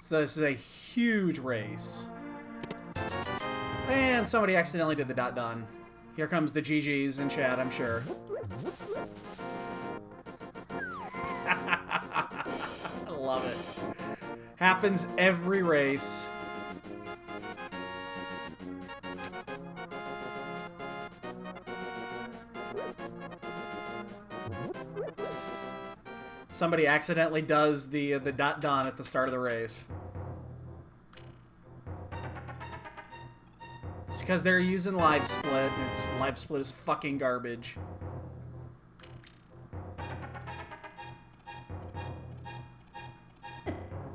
So this is a huge race. And somebody accidentally did the dot done. Here comes the GGs in chat, I'm sure. I love it. Happens every race. Somebody accidentally does the dot done at the start of the race. It's because they're using live split, and live split is fucking garbage.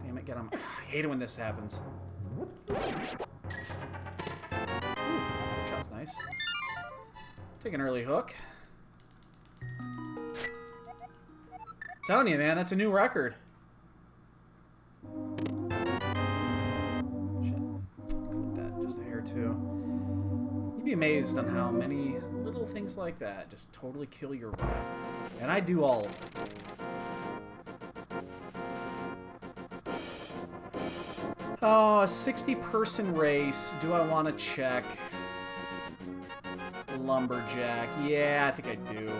Damn it, get him. I hate it when this happens. Ooh, shot's nice. Take an early hook. Telling you, man, that's a new record. Shit. Clip that just a hair too. You'd be amazed on how many little things like that just totally kill your rap. And I do all of them. Oh, a 60-person race. Do I want to check Lumberjack? Yeah, I think I do.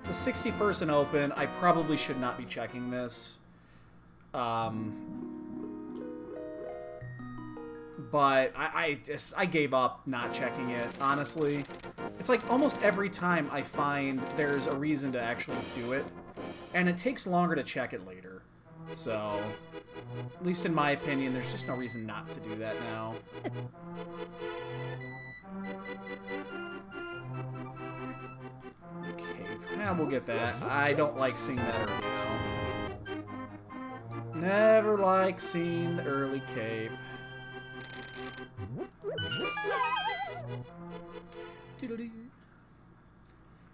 It's a 60-person open. I probably should not be checking this. But I gave up not checking it, honestly. It's like almost every time I find there's a reason to actually do it, and it takes longer to check it later. So, at least in my opinion, there's just no reason not to do that now. Okay, yeah, we'll get that. I don't like seeing that early, though. Never like seeing the early cape.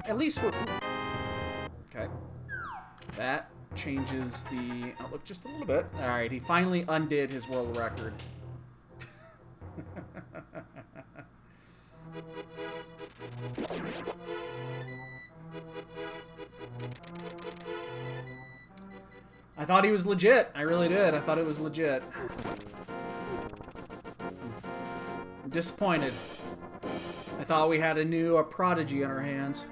At least we're... Okay. That changes the outlook just a little bit. Alright, he finally undid his world record. I thought he was legit. I really did. I thought it was legit. I'm disappointed. I thought we had a new prodigy on our hands.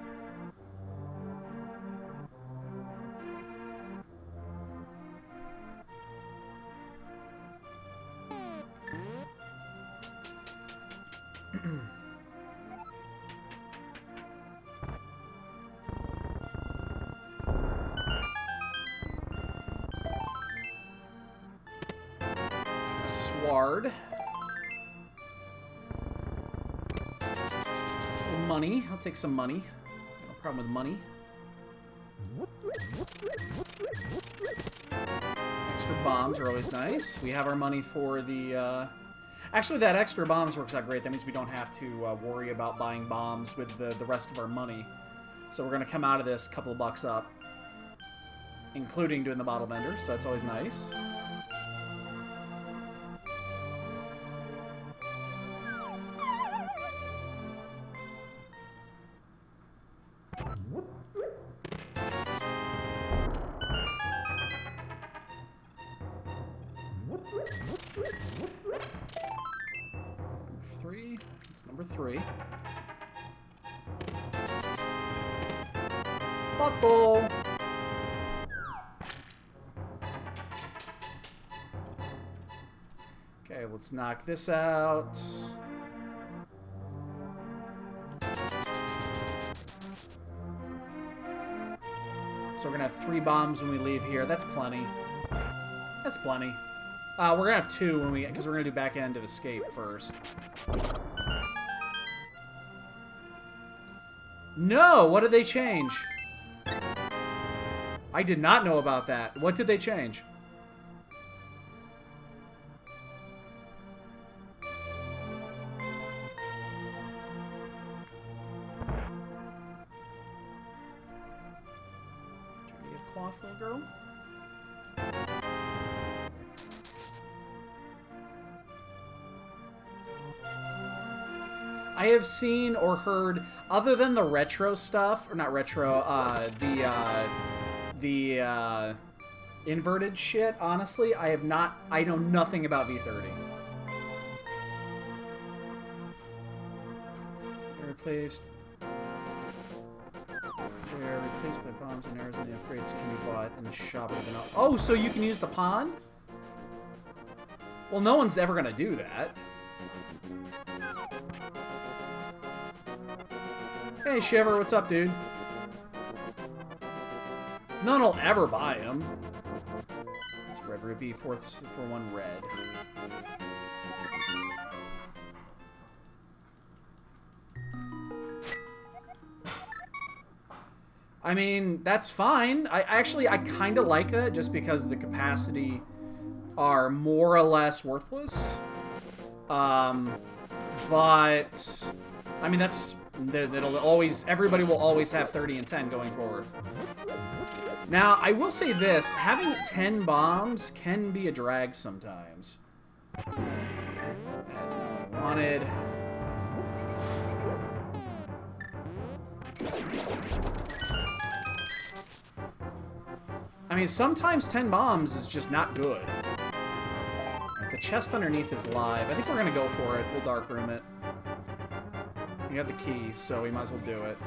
A sward. Money. I'll take some money. No problem with money. Extra bombs are always nice. We have our money for the... Actually, that extra bombs works out great. That means we don't have to worry about buying bombs with the rest of our money. So we're going to come out of this a couple of bucks up. Including doing the bottle vendor, so that's always nice. Number 3. Buckle! Okay, let's knock this out. So we're gonna have 3 bombs when we leave here. That's plenty. That's plenty. We're gonna have 2 when we, because we're gonna do back end of escape first. No! What did they change? I did not know about that. What did they change? Trying to get cough, little girl. I have seen or heard, other than the retro stuff, or not retro, the inverted shit, honestly, I know nothing about V30. They're replaced by bombs and arrows, and the upgrades can be bought in the shop. Oh, so you can use the pond? Well, no one's ever gonna do that. Hey, Shiver, what's up, dude? None will ever buy them. It's Red Rupee, 4 for 1 red. I mean, that's fine. I kind of like that, just because the capacity are more or less worthless. But I mean, that'll always, everybody will always have 30 and 10 going forward. Now, I will say this, having 10 bombs can be a drag sometimes. That's not what I wanted. I mean, sometimes 10 bombs is just not good. Like, the chest underneath is live. I think we're gonna go for it. We'll darkroom it. We have the key, so we might as well do it.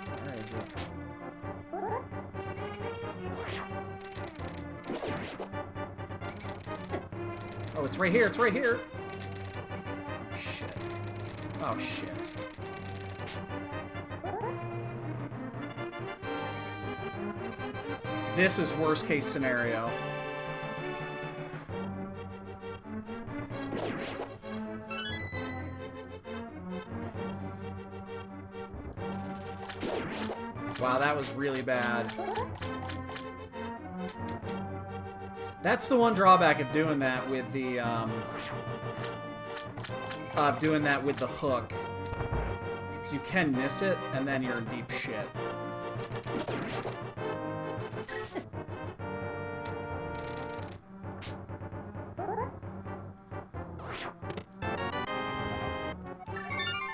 Where is it? Oh, it's right here, it's right here! Oh, shit. Oh, shit. This is worst case scenario. Wow, that was really bad. That's the one drawback of doing that with the hook. So you can miss it, and then you're in deep shit.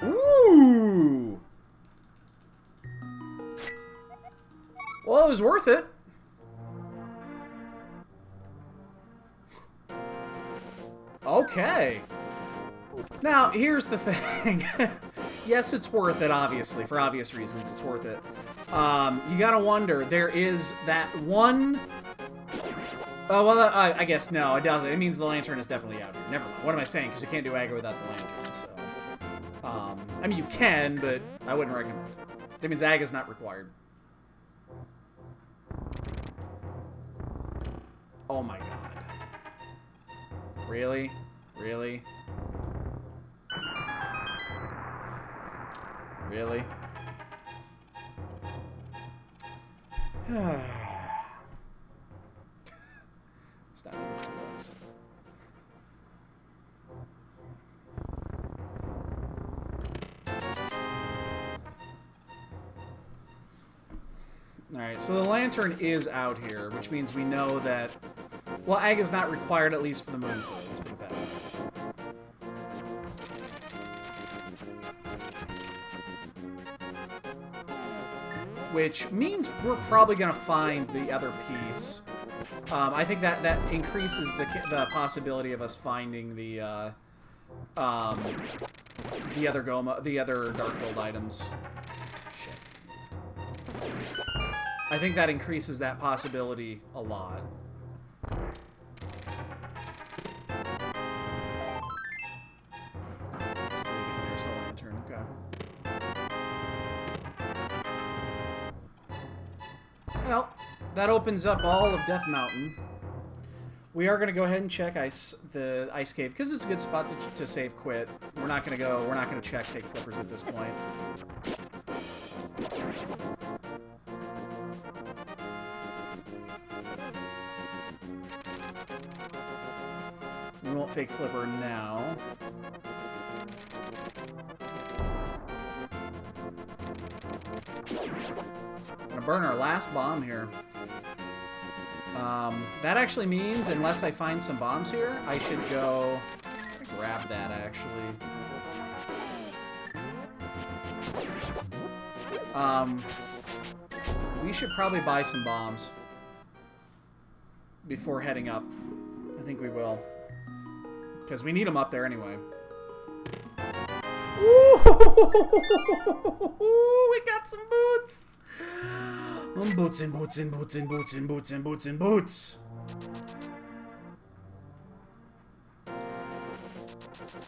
Ooh! Well, it was worth it. Okay. Now, here's the thing. Yes, it's worth it, obviously. For obvious reasons, it's worth it. You gotta wonder, there is that one... Oh, well, I guess no, it doesn't. It means the lantern is definitely out here. Never mind. What am I saying? Because you can't do aggro without the lantern, so... I mean, you can, but I wouldn't recommend it. That means ag is not required. Oh my god. Really? Really? Really? It's not even 2 bucks. Alright, so the lantern is out here, which means we know that... Well, ag is not required, at least for the moon pool. Let's put it that way. Which means we're probably going to find the other piece. I think that increases the possibility of us finding the other Dark Gold items. Shit. I think that increases that possibility a lot. There's the lantern. Okay. Well, that opens up all of Death Mountain. We are going to go ahead and check the ice cave because it's a good spot to save quit. We're not going to check take flippers at this point. We won't fake flipper now. Gonna burn our last bomb here. That actually means, unless I find some bombs here, I should go grab that, actually. We should probably buy some bombs before heading up. I think we will. Because we need them up there anyway. Ooh, we got some boots! Boots and boots and boots and boots and boots and boots and boots.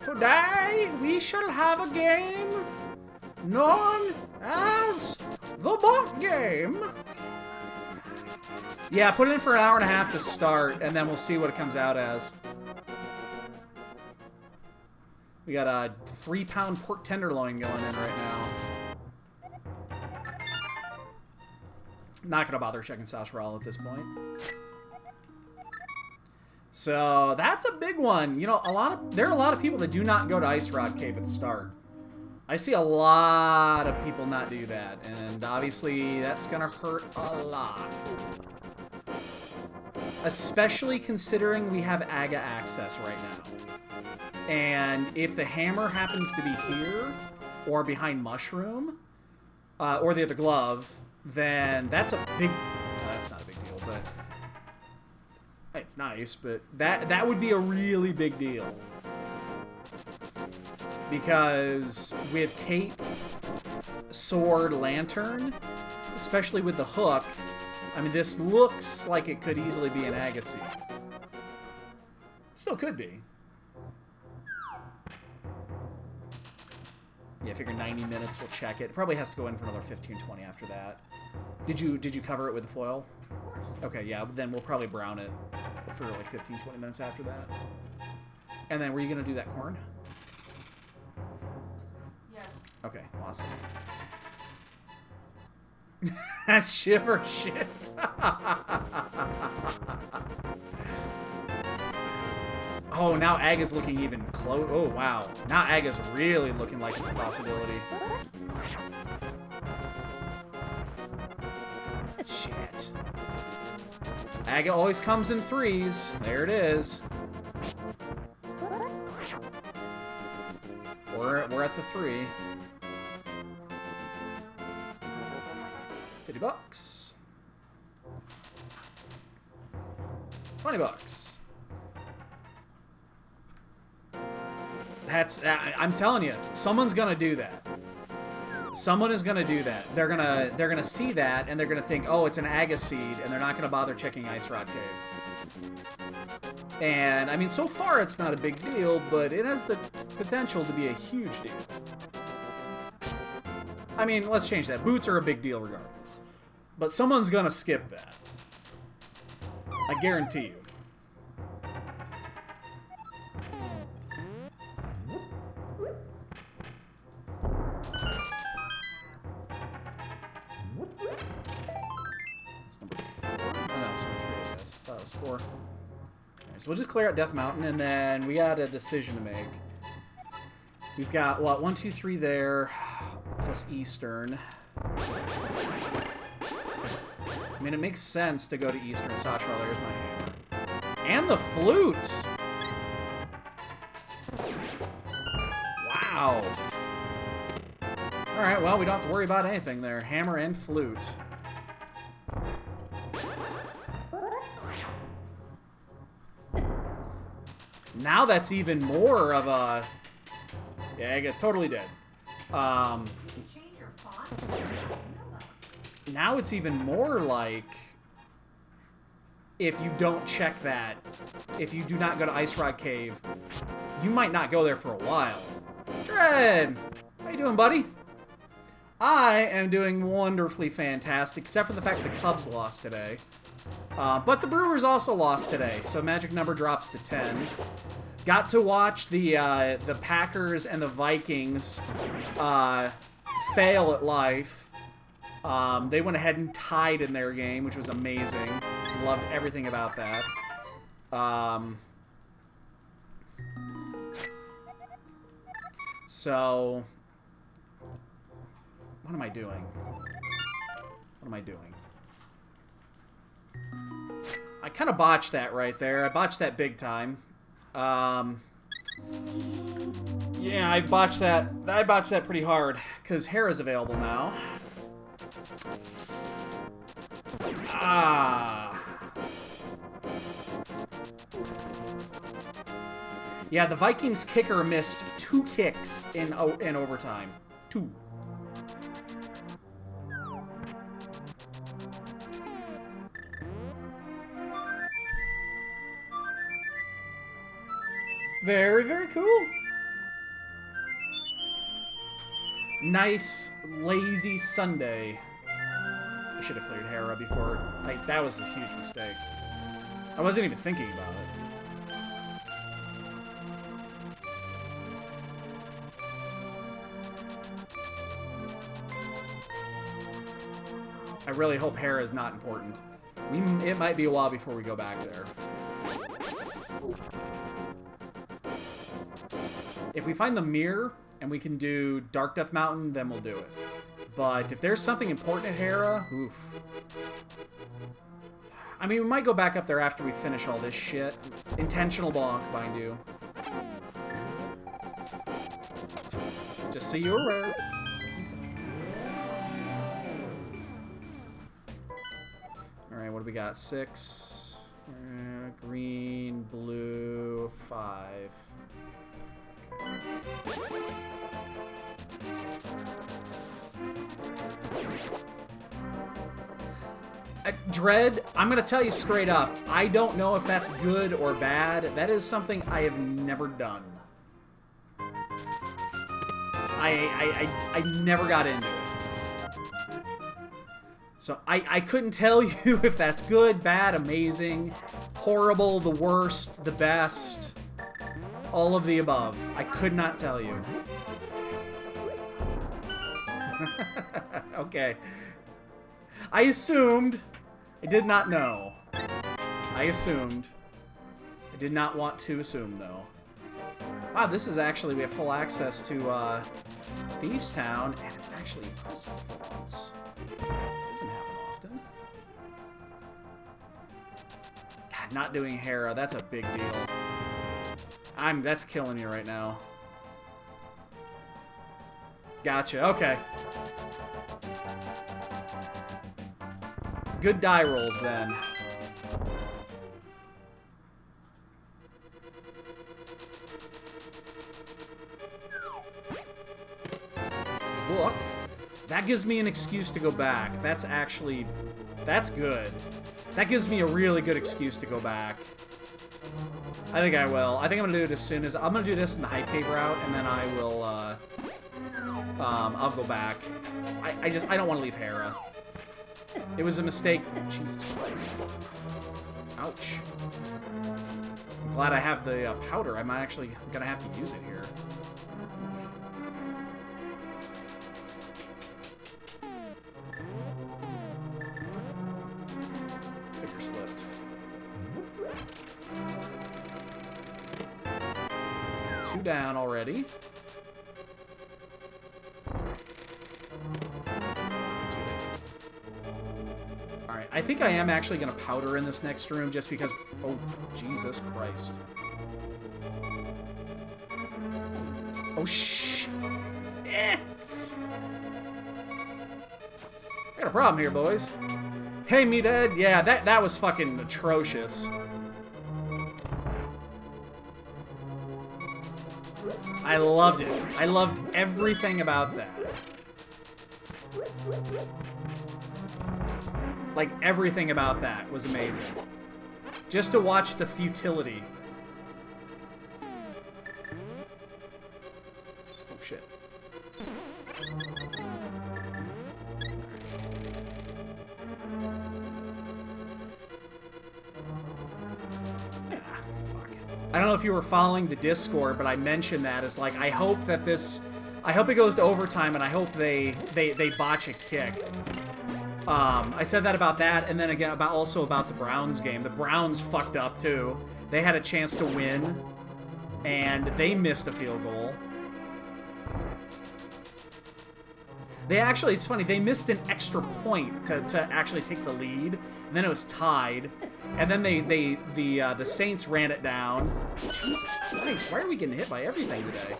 Today we shall have a game known as the Bonk Game. Yeah, put it in for an hour and a half to start, and then we'll see what it comes out as. We got a 3-pound pork tenderloin going in right now. Not gonna bother checking SRL at this point. So that's a big one. You know, there are a lot of people that do not go to Ice Rock Cave at the start. I see a lot of people not do that, and obviously that's gonna hurt a lot. Especially considering we have AGA access right now. And if the hammer happens to be here, or behind Mushroom, or the other glove, then that's a big... that's not a big deal, but... it's nice, but that would be a really big deal. Because with Cape, Sword, Lantern, especially with the hook, I mean, this looks like it could easily be an Agassiz. Still could be. Yeah, I figure 90 minutes, we'll check it. It probably has to go in for another 15-20 after that. Did you cover it with the foil? Okay, yeah, then we'll probably brown it for like 15-20 minutes after that. And then were you going to do that corn? Yes. Okay, awesome. Shiver shit. Oh, now Aga's looking even close. Oh, wow. Now Aga's really looking like it's a possibility. Shit. Aga always comes in threes. There it is. We're at the 3. $50. $20. That's... I'm telling you, someone's gonna do that. Someone is gonna do that. They're gonna see that and they're gonna think, oh, it's an Agassiz, and they're not gonna bother checking Ice Rock Cave. And I mean, so far it's not a big deal, but it has the potential to be a huge deal. I mean, let's change that. Boots are a big deal regardless. But someone's gonna skip that. I guarantee you. That's number 4. Oh, no, it's number 3, I guess. That was 4. So we'll just clear out Death Mountain, and then we got a decision to make. We've got, what, 1, 2, 3 there, plus Eastern. I mean, it makes sense to go to Eastern. SRL, there's my hammer. And the flute! Wow. Alright, well, we don't have to worry about anything there. Hammer and flute. Now that's even more of a... Yeah, I get totally dead. Now it's even more like... if you don't check that, if you do not go to Ice Rock Cave, you might not go there for a while. Dread! How you doing, buddy? I am doing wonderfully fantastic, except for the fact the Cubs lost today. But the Brewers also lost today, so magic number drops to 10. Got to watch the Packers and the Vikings fail at life. They went ahead and tied in their game, which was amazing. Loved everything about that. So, what am I doing? What am I doing? I kind of botched that right there. I botched that big time. Yeah, I botched that. I botched that pretty hard because Hera's available now. Yeah, the Vikings kicker missed 2 kicks in overtime. 2. Very, very cool. Nice, lazy Sunday. I should have cleared Hera before. That was a huge mistake. I wasn't even thinking about it. I really hope Hera is not important. It might be a while before we go back there. If we find the mirror and we can do Dark Death Mountain, then we'll do it. But if there's something important at Hera, oof. I mean, we might go back up there after we finish all this shit. Intentional bonk, mind you. Just so you're aware. Alright, what do we got? 6. Green, blue, 5. Dread, I'm going to tell you straight up, I don't know if that's good or bad. That is something I have never done. I never got into it. So I couldn't tell you if that's good, bad, amazing, horrible, the worst, the best, all of the above. I could not tell you. Okay. I assumed. I did not know. I assumed. I did not want to assume, though. Wow, this is actually, we have full access to Thieves Town, and it's actually impressive for once. It doesn't happen often. God, not doing Hera, that's a big deal. That's killing me right now. Gotcha, okay. Good die rolls, then. Book. That gives me an excuse to go back. That's actually... That's good. That gives me a really good excuse to go back. I think I will. I think I'm gonna do it as soon as... I'm gonna do this in the Hype Cave route, and then I will, I'll go back. I don't want to leave Hera. It was a mistake. Oh, Jesus Christ. Ouch. I'm glad I have the powder. I'm actually gonna have to use it here. Figure slipped. 2 down already. Alright, I think I am actually going to powder in this next room just because... Oh, Jesus Christ. Oh, shit! I got a problem here, boys. Hey, me dad. Yeah, that was fucking atrocious. I loved it. I loved everything about that. Like, everything about that was amazing. Just to watch the futility. Oh, shit. I don't know if you were following the Discord, but I mentioned that as like, I hope that this... I hope it goes to overtime, and I hope they botch a kick. I said that about that, and then again also about the Browns game. The Browns fucked up too. They had a chance to win, and they missed a field goal. They actually, it's funny, they missed an extra point to actually take the lead, and then it was tied, and then the Saints ran it down. Jesus Christ, why are we getting hit by everything today?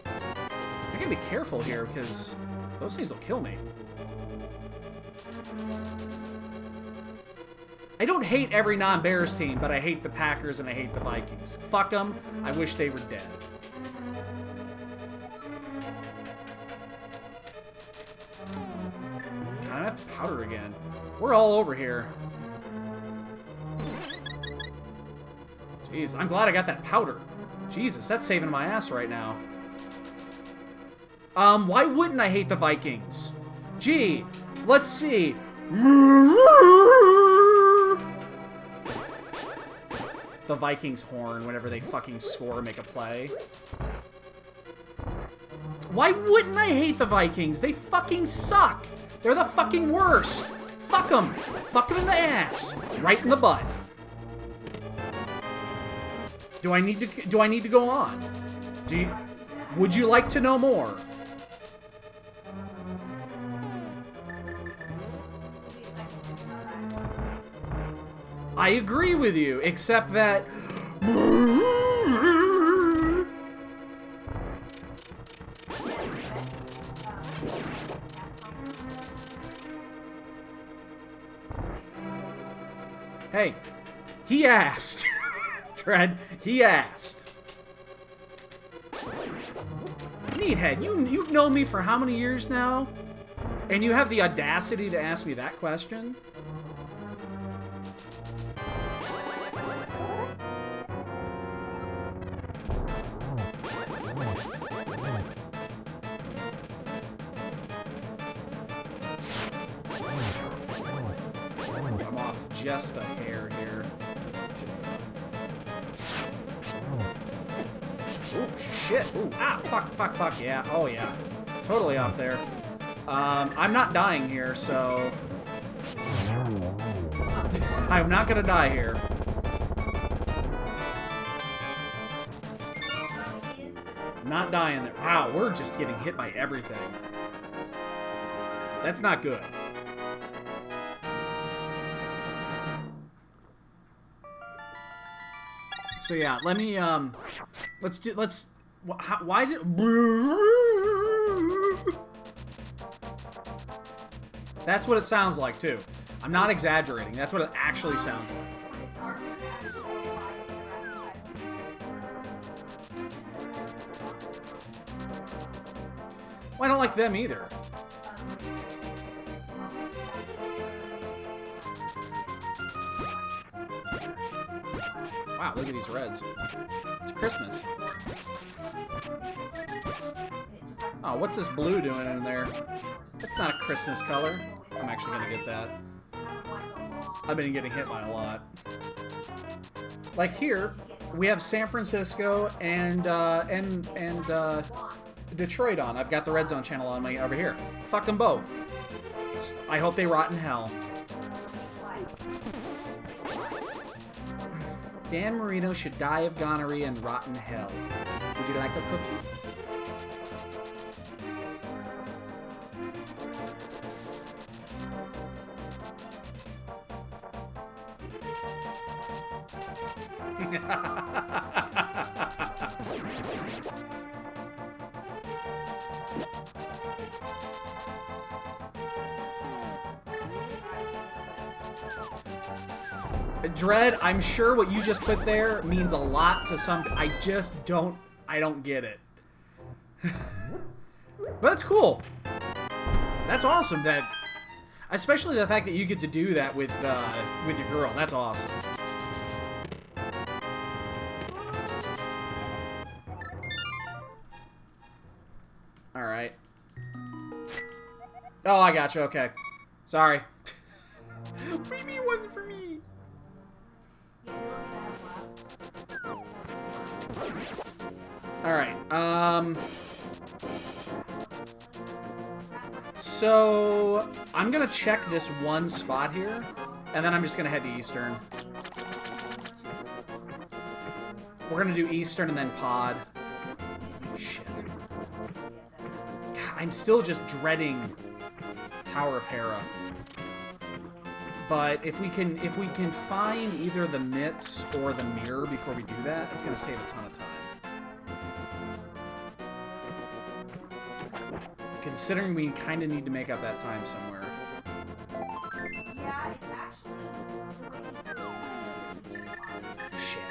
I gotta be careful here, because those things will kill me. I don't hate every non-Bears team, but I hate the Packers and I hate the Vikings. Fuck them. I wish they were dead. I have to powder again. We're all over here. Jeez, I'm glad I got that powder. Jesus, that's saving my ass right now. Why wouldn't I hate the Vikings? Gee, let's see. The Vikings horn whenever they fucking score or make a play. Why wouldn't I hate the Vikings? They fucking suck. They're the fucking worst. Fuck them. Fuck them in the ass. Right in the butt. Do I need to go on? Would you like to know more? I agree with you, except that... Hey, he asked. Dread, he asked. Meathead, you've known me for how many years now? And you have the audacity to ask me that question? I'm off just a hair here. Ooh, shit. Ooh, ah, fuck, yeah. Oh, yeah. Totally off there. I'm not dying here, so... I'm not gonna die here. Not dying there. Wow, we're just getting hit by everything. That's not good. So yeah, let me, why did... That's what it sounds like, too. I'm not exaggerating. That's what it actually sounds like. Well, I don't like them either. Wow, look at these reds. It's Christmas. Oh, what's this blue doing in there? That's not a Christmas color. I'm actually gonna get that. I've been getting hit by a lot. Like here, we have San Francisco and Detroit on. I've got the Red Zone channel on my over here. Fuck them both. I hope they rot in hell. Dan Marino should die of gonorrhea and rot in hell. Would you like a cookie? Dread, I'm sure what you just put there means a lot to some... I don't get it. But that's cool. That's awesome that... Especially the fact that you get to do that with your girl. That's awesome. Alright. Oh, I gotcha. Okay. Sorry. Preview wasn't for me. Alright, so I'm gonna check this one spot here, and then I'm just gonna head to Eastern. We're gonna do Eastern and then Pod. Shit. God, I'm still just dreading Tower of Hera. But if we can find either the mitts or the mirror before we do that, it's gonna save a ton of time. Considering we kind of need to make up that time somewhere. Yeah, it's actually Shit.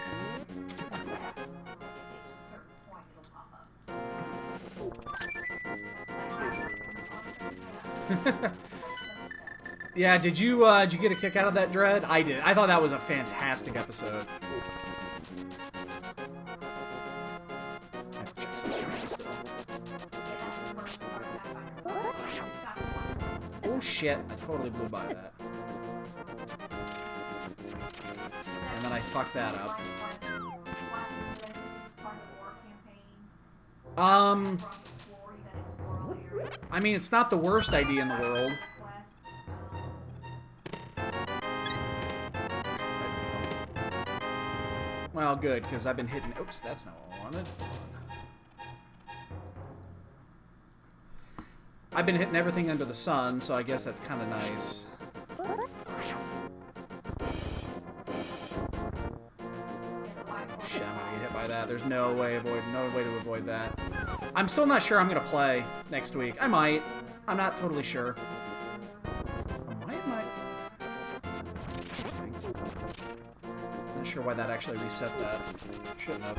Yeah, did you get a kick out of that, Dread? I did. I thought that was a fantastic episode. I have to check some screens still. Oh shit, I totally blew by that. And then I fucked that up. I mean, it's not the worst idea in the world. Well, good, because I've been hitting... Oops, that's not what I wanted. I've been hitting everything under the sun, so I guess that's kind of nice. Oh, shit, I'm gonna get hit by that. There's no way to avoid that. I'm still not sure I'm gonna play next week. I might. I'm not totally sure. I might. Not sure why that actually reset that. Shouldn't have.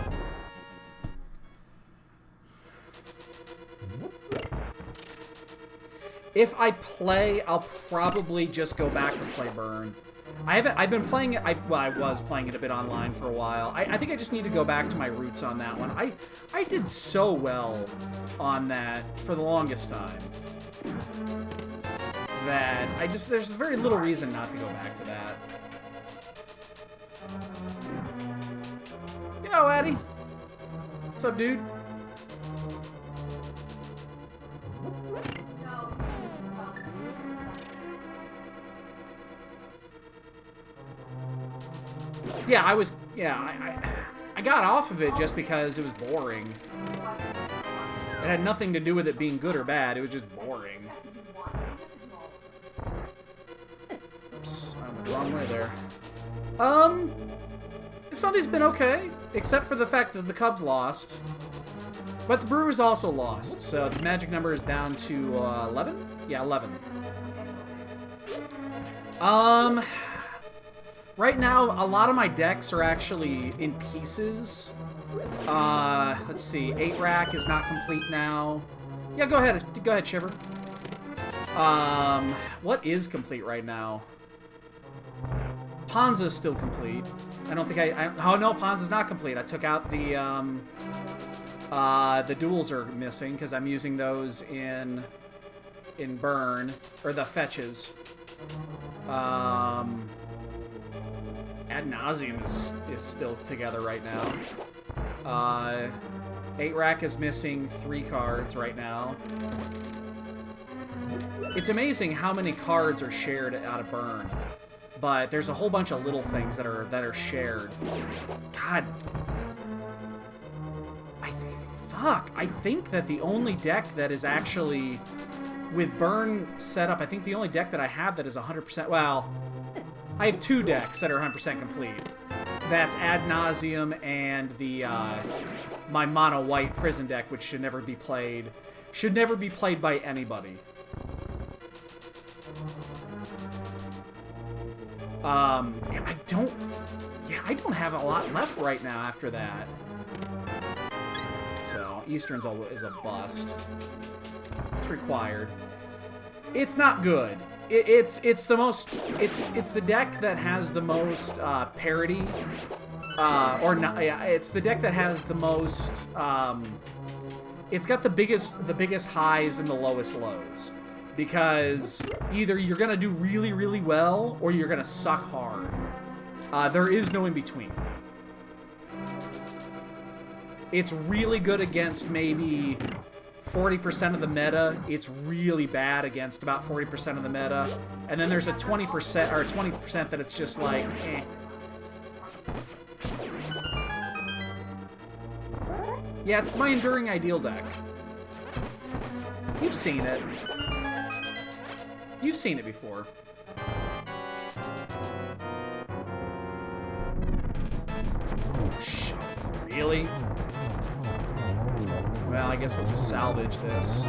If I play, I'll probably just go back to play Burn. I've been playing it, well, I was playing it a bit online for a while. I think I just need to go back to my roots on that one. I did so well on that for the longest time that there's very little reason not to go back to that. Yo, Addy. What's up, dude? Yeah, I got off of it just because it was boring. It had nothing to do with it being good or bad, it was just boring. Oops, I went the wrong way there. Sunday's been okay, except for the fact that the Cubs lost. But the Brewers also lost, so the magic number is down to 11? Yeah, 11. Right now, a lot of my decks are actually in pieces. Let's see. 8-rack is not complete now. Yeah, go ahead. Go ahead, Shiver. What is complete right now? Ponza's still complete. I don't think oh, no, Ponza's not complete. I took out the duels are missing because I'm using those in Burn, or the fetches. Ad nauseam is still together right now. 8-rack is missing 3 cards right now. It's amazing how many cards are shared out of Burn, but there's a whole bunch of little things that are shared. God, I think that the only deck that is actually with Burn set up, I think the only deck that I have that is 100%. Well, I have 2 decks that are 100% complete. That's Ad Nauseam and the my mono white prison deck, which should never be played. Should never be played by anybody. I don't have a lot left right now after that. So Eastern's is a bust. It's required. It's not good. It's the deck that has the most parity, or not. Yeah, it's the deck that has the most. It's got the biggest highs and the lowest lows, because either you're gonna do really, really well or you're gonna suck hard. There is no in between. It's really good against maybe 40% of the meta, it's really bad against about 40% of the meta. And then there's a 20% or 20% that it's just like, eh. Yeah, it's my Enduring Ideal deck. You've seen it. You've seen it before. Shut up, really? Well, I guess we'll just salvage this.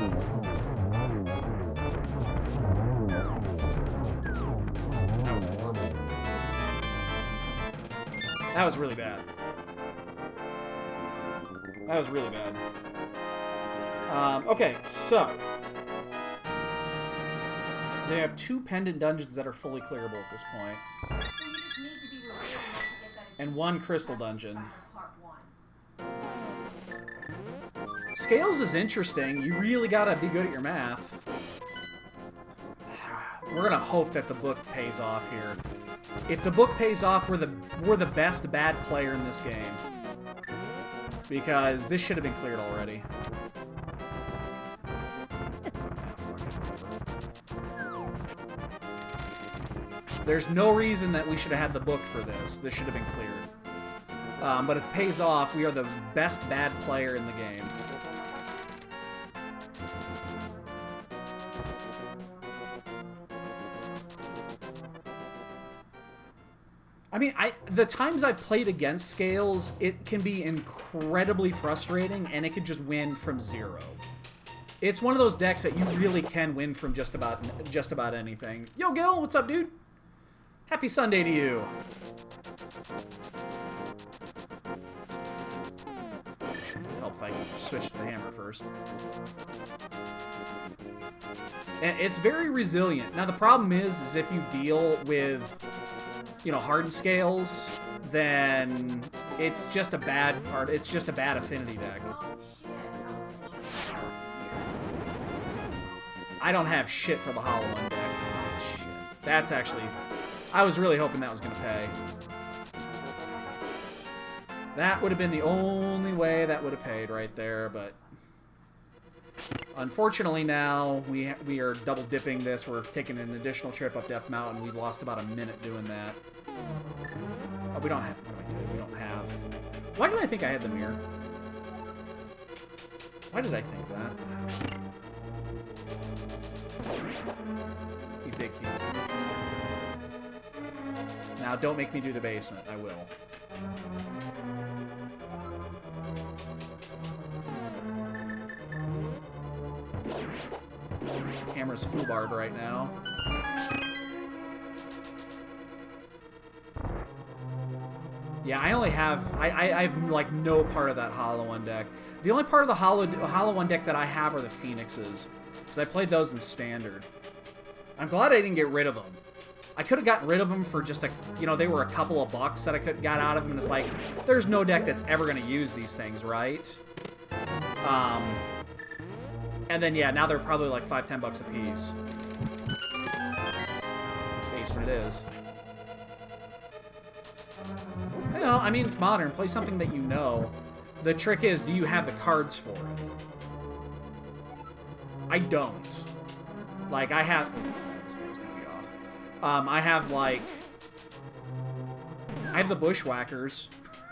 That was horrible. That was really bad. That was really bad. Okay, so they have 2 pendant dungeons that are fully clearable at this point. And 1 crystal dungeon. Scales is interesting. You really gotta be good at your math. We're gonna hope that the book pays off here. If the book pays off, we're the best bad player in this game. Because this should have been cleared already. There's no reason that we should have had the book for this. This should have been cleared. But if it pays off, we are the best bad player in the game. I mean, the times I've played against Scales, it can be incredibly frustrating, and it can just win from 0. It's one of those decks that you really can win from just about anything. Yo, Gil, what's up, dude? Happy Sunday to you. Help if I switch to the hammer first. And it's very resilient. Now, the problem is if you deal with, you know, hardened Scales, then it's just a bad part. It's just a bad affinity deck. I don't have shit for the Hollow One deck. Oh, shit. That's actually... I was really hoping that was going to pay. That would have been the only way that would have paid right there, but... Unfortunately now, we are double dipping this. We're taking an additional trip up Death Mountain. We've lost about a minute doing that. Oh, we don't have... What am I doing? We don't have... Why did I think I had the mirror? Why did I think that? Be big cube. Now, don't make me do the basement. I will. Camera's foobarred right now. Yeah, I only have... I have, like, no part of that Hollow One deck. The only part of the Hollow One deck that I have are the Phoenixes. Because I played those in Standard. I'm glad I didn't get rid of them. I could have gotten rid of them for just a... You know, they were a couple of bucks that I got out of them. And it's like, there's no deck that's ever going to use these things, right? And then, yeah, now they're probably like $5-10 a piece. Basement it is. You know, I mean, it's modern. Play something that you know. The trick is, do you have the cards for it? I don't. Like, I have... This thing's gonna be off. I have, like... I have the Bushwhackers,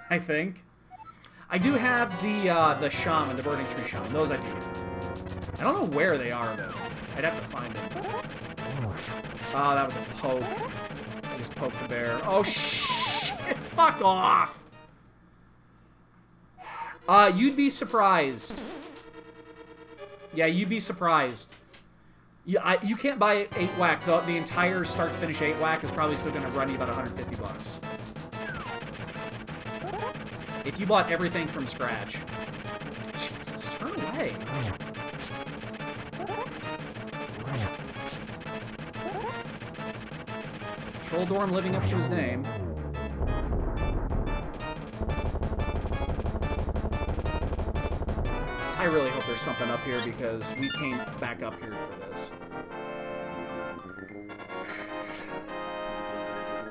I think. I do have the Shaman, the Burning Tree Shaman. Those I do have. I don't know where they are, though. I'd have to find it. Oh, that was a poke. I just poked the bear. Oh, shit! Fuck off! You'd be surprised. Yeah, you'd be surprised. You can't buy 8-whack. The entire start-to-finish 8-whack is probably still going to run you about $150. If you bought everything from scratch. Jesus, turn away. Trolldorm living up to his name. I really hope there's something up here because we came back up here for this.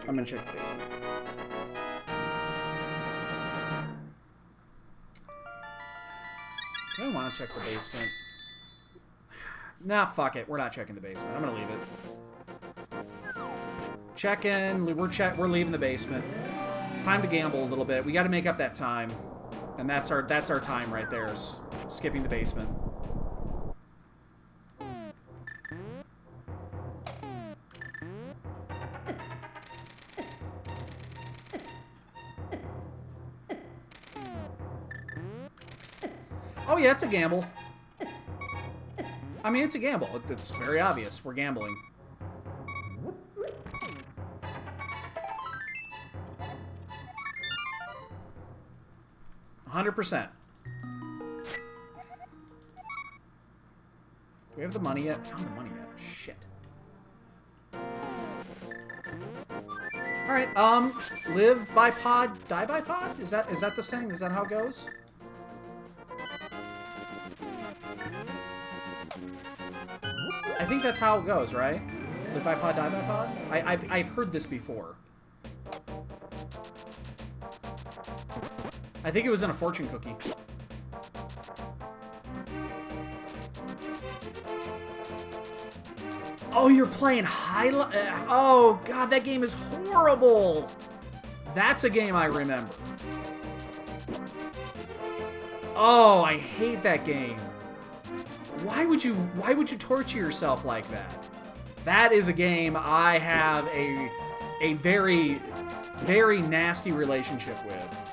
I'm gonna check the basement. I don't want to check the basement. Nah, fuck it. We're not checking the basement. I'm gonna leave it. Check in. We're leaving the basement. It's time to gamble a little bit. We got to make up that time, and that's our time right there. Is skipping the basement. Oh yeah, it's a gamble. I mean, it's a gamble. It's very obvious. We're gambling. $100%. Do we have the money yet? I don't have the money yet. Shit. Alright, live by pod, die by pod? Is that the saying? Is that how it goes? I think that's how it goes, right? Live by pod, die by pod? I've heard this before. I think it was in a fortune cookie. Oh, you're playing highlight. Oh, God, that game is horrible. That's a game I remember. Oh, I hate that game. Why would you torture yourself like that? That is a game I have a very, very nasty relationship with.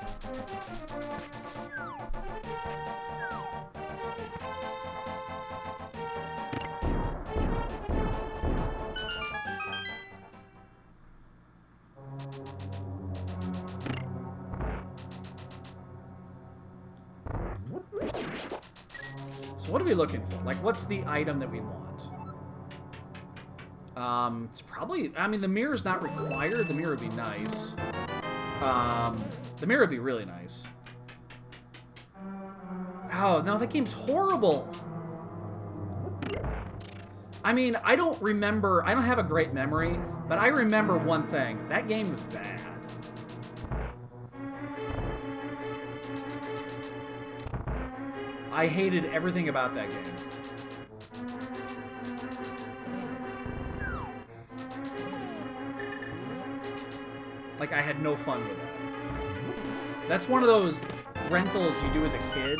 So what are we looking for? Like, what's the item that we want? It's probably... I mean, the mirror's not required. The mirror would be nice. The mirror would be really nice. Oh, no, that game's horrible. I mean, I don't remember... I don't have a great memory, but I remember one thing. That game was bad. I hated everything about that game. Like, I had no fun with that. That's one of those rentals you do as a kid.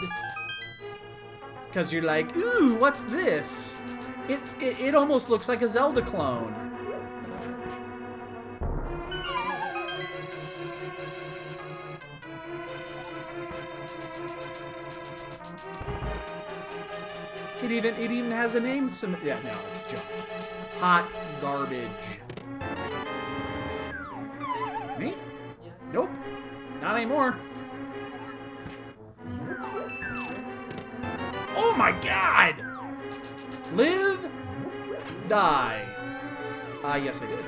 Because you're like, ooh, what's this? It almost looks like a Zelda clone. It even has a name. Yeah, no, it's junk. Hot garbage. Me? Nope. Not anymore. Oh my God! Live, die. Yes, I did.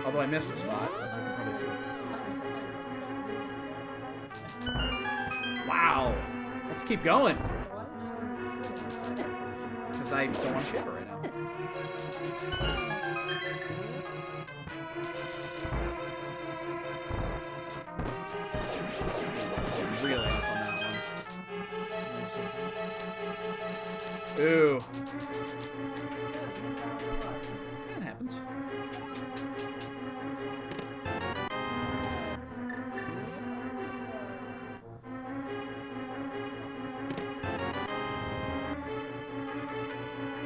Although I missed a spot, as you can probably see. Wow. Let's keep going. Because I don't want to ship it right now. I'm really off on that one. Ooh. That happens.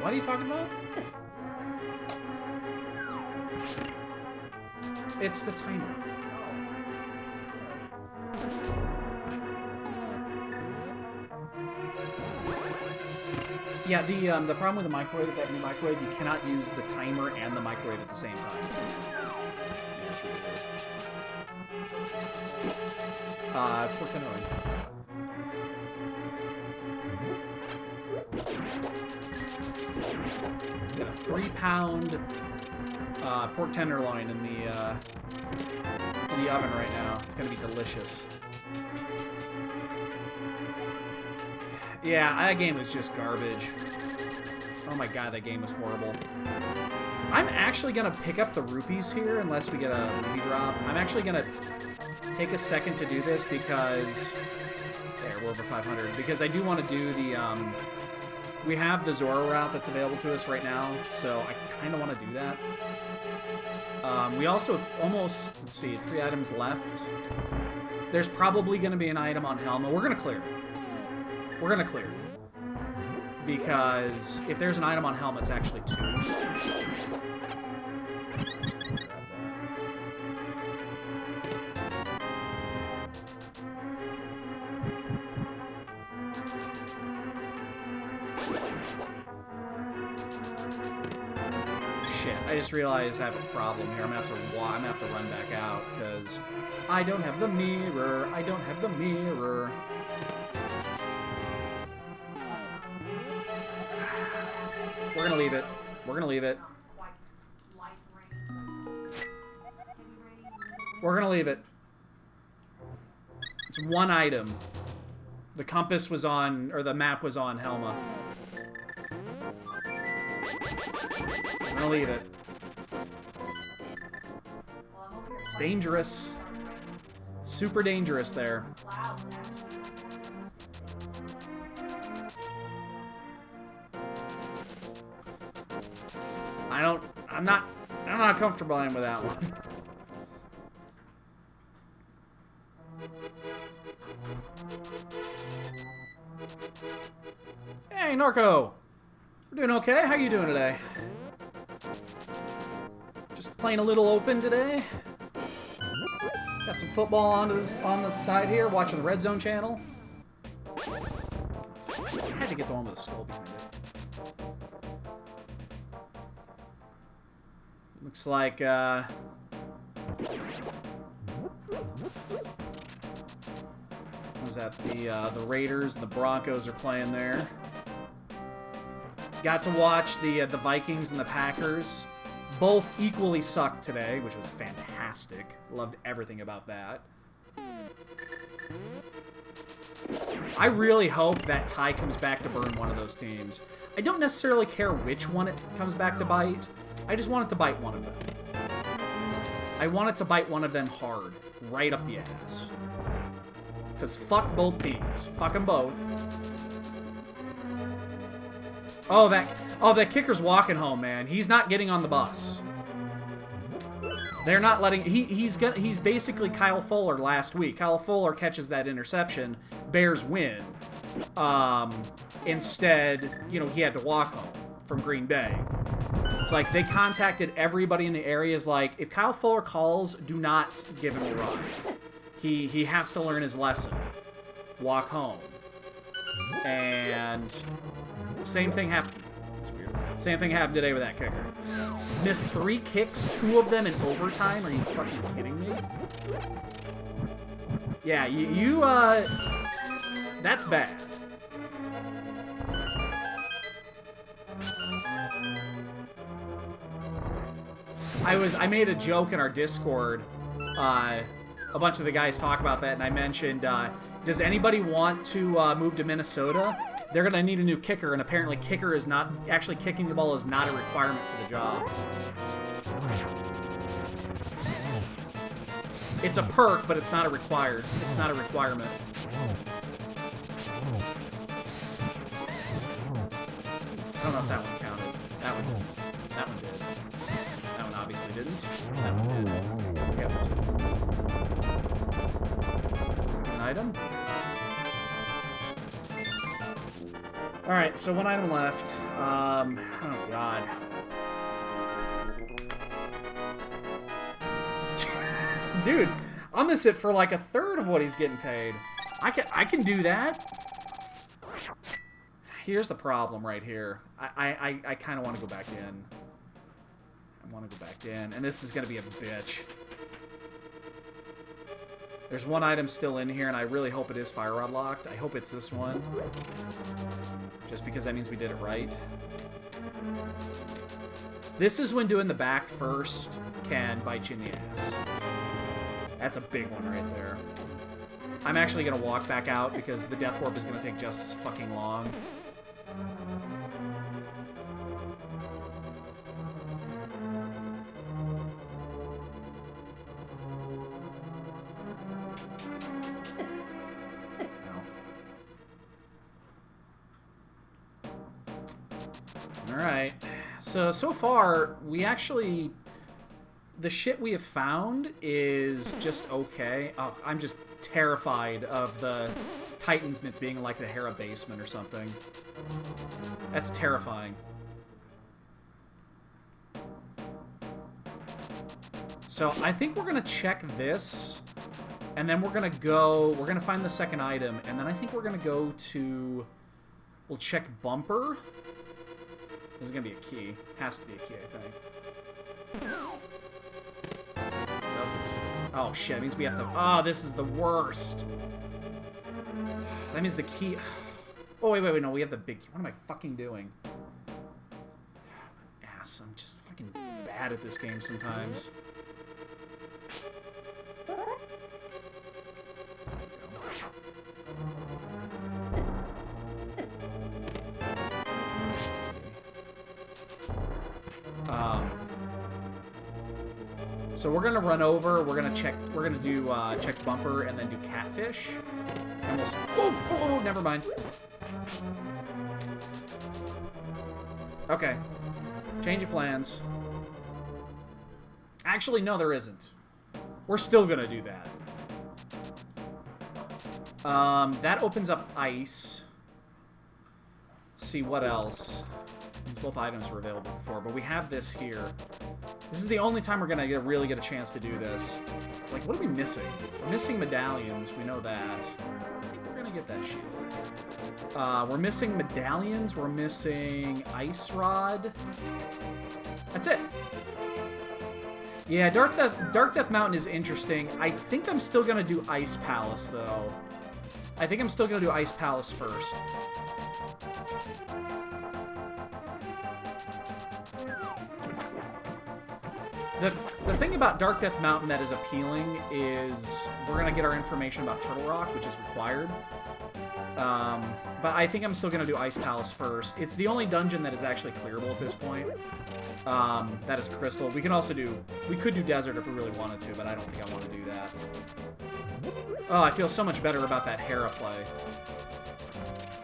What are you talking about? It's the timer. Yeah, the problem with the microwave, that in the microwave you cannot use the timer and the microwave at the same time. Yeah, it's really weird. Pork tenderloin. Got a 3-pound pork tenderloin in the oven right now. It's gonna be delicious. Yeah, that game was just garbage. Oh my God, that game was horrible. I'm actually gonna pick up the rupees here unless we get a rupee drop. I'm actually gonna take a second to do this because... There, we're over 500. Because I do want to do the We have the Zoro route that's available to us right now, so I kind of want to do that. We also have almost, let's see, 3 items left. There's probably going to be an item on Helma. We're going to clear. We're going to clear. Because if there's an item on Helma, it's actually 2. Shit, I just realized I have a problem here. I'm gonna have to run back out because I don't have the mirror. I don't have the mirror. We're gonna leave it. We're gonna leave it. We're gonna leave it. It's 1 item. The compass was on, or the map was on Helma. We're gonna leave it. It's dangerous. Super dangerous there. I'm not comfortable with that one. Hey, Norco! We're doing okay. How you doing today? Just playing a little open today. Got some football on the side here, watching the Red Zone channel. I had to get the one with the skull behind it. Looks like, was that the Raiders and the Broncos are playing there. Got to watch the Vikings and the Packers. Both equally sucked today, which was fantastic. Loved everything about that. I really hope that tie comes back to burn one of those teams. I don't necessarily care which one it comes back to bite. I just want it to bite one of them. I want it to bite one of them hard. Right up the ass. Because fuck both teams. Fuck them both. Oh, that kicker's walking home, man. He's not getting on the bus. They're not letting... He's basically Kyle Fuller last week. Kyle Fuller catches that interception. Bears win. Instead, you know, he had to walk home from Green Bay. It's like they contacted everybody in the areas like, if Kyle Fuller calls, do not give him a ride. He has to learn his lesson. Walk home. And same thing happened. It's weird. Same thing happened today with that kicker. Missed 3 kicks, 2 of them in overtime. Are you fucking kidding me? Yeah, you that's bad. I made a joke in our Discord. A bunch of the guys talk about that, and I mentioned, does anybody want to move to Minnesota? They're going to need a new kicker, and apparently kicker is not... Actually, kicking the ball is not a requirement for the job. It's a perk, but it's not a required. It's not a requirement. I don't know if that one counted. That one didn't. That one did. That one obviously didn't. That one did. Yep. An item. Alright, so 1 item left. Oh god. Dude, I'm gonna sit for like 1/3 of what he's getting paid. I can do that. Here's the problem right here. I kind of want to go back in. I want to go back in, and this is gonna be a bitch. There's 1 item still in here, and I really hope it is fire rod locked. I hope it's this one. Just because that means we did it right. This is when doing the back first can bite you in the ass. That's a big one right there. I'm actually going to walk back out because the death warp is going to take just as fucking long. Alright. So far, we actually... The shit we have found is just okay. Oh, I'm just terrified of the Titan's Myth being like the Hera basement or something. That's terrifying. So I think we're gonna check this, and then we're gonna find the second item, and then I think we're gonna go to, we'll check Bumper. This is gonna be a key. Has to be a key, I think. Doesn't. Oh shit, that means we have to, oh, this is the worst. That means the key, oh wait, no, we have the big key. What am I fucking doing? Ass, I'm just fucking bad at this game sometimes. So we're gonna run over. We're gonna check. We're gonna do check Bumper and then do Catfish. And we'll. Oh, never mind. Okay. Change of plans. Actually, no, there isn't. We're still gonna do that. That opens up ice. Let's see what else. Both items were available before, but we have this here. This is the only time we're gonna really get a chance to do this. Like, what are we missing? We're missing medallions. We know that. I think we're gonna get that shield. We're missing medallions. We're missing ice rod. That's it. Yeah, Dark Death Mountain is interesting. I think I'm still gonna do Ice Palace though. I think I'm still gonna do Ice Palace first. The thing about Dark Death Mountain that is appealing is we're going to get our information about Turtle Rock, which is required. But I think I'm still going to do Ice Palace first. It's the only dungeon that is actually clearable at this point. That is Crystal. We can also do... We could do Desert if we really wanted to, but I don't think I want to do that. Oh, I feel so much better about that Hera play.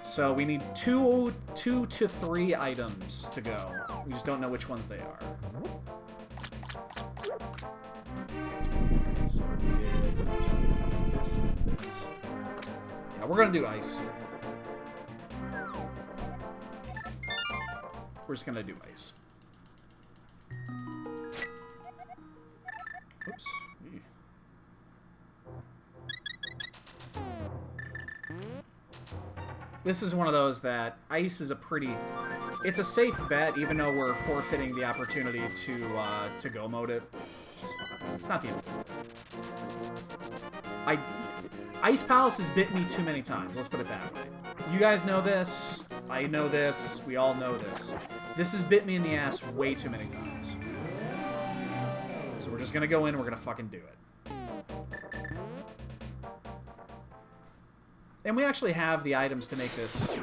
So we need two to three items to go. We just don't know which ones they are. So we just did this and this. Yeah, we're gonna do ice. We're just gonna do ice. Oops. This is one of those that ice is a pretty... It's a safe bet, even though we're forfeiting the opportunity to go mode it. It's not the end. Ice Palace has bit me too many times, let's put it that way. You guys know this, I know this, we all know this. This has bit me in the ass way too many times. So we're just gonna go in, we're gonna fucking do it. And we actually have the items to make this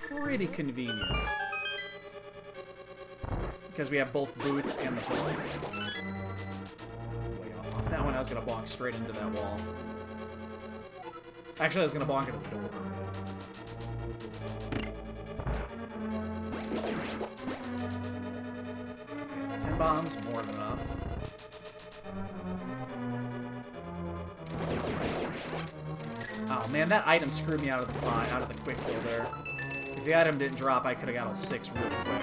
pretty convenient. Because we have both boots and the hook. Way off on that one, I was going to bonk straight into that wall. Actually, I was going to bonk into the door. Okay, 10 bombs, more than enough. Oh man, that item screwed me out of the quick kill there. If the item didn't drop, I could have got all 6 really quick.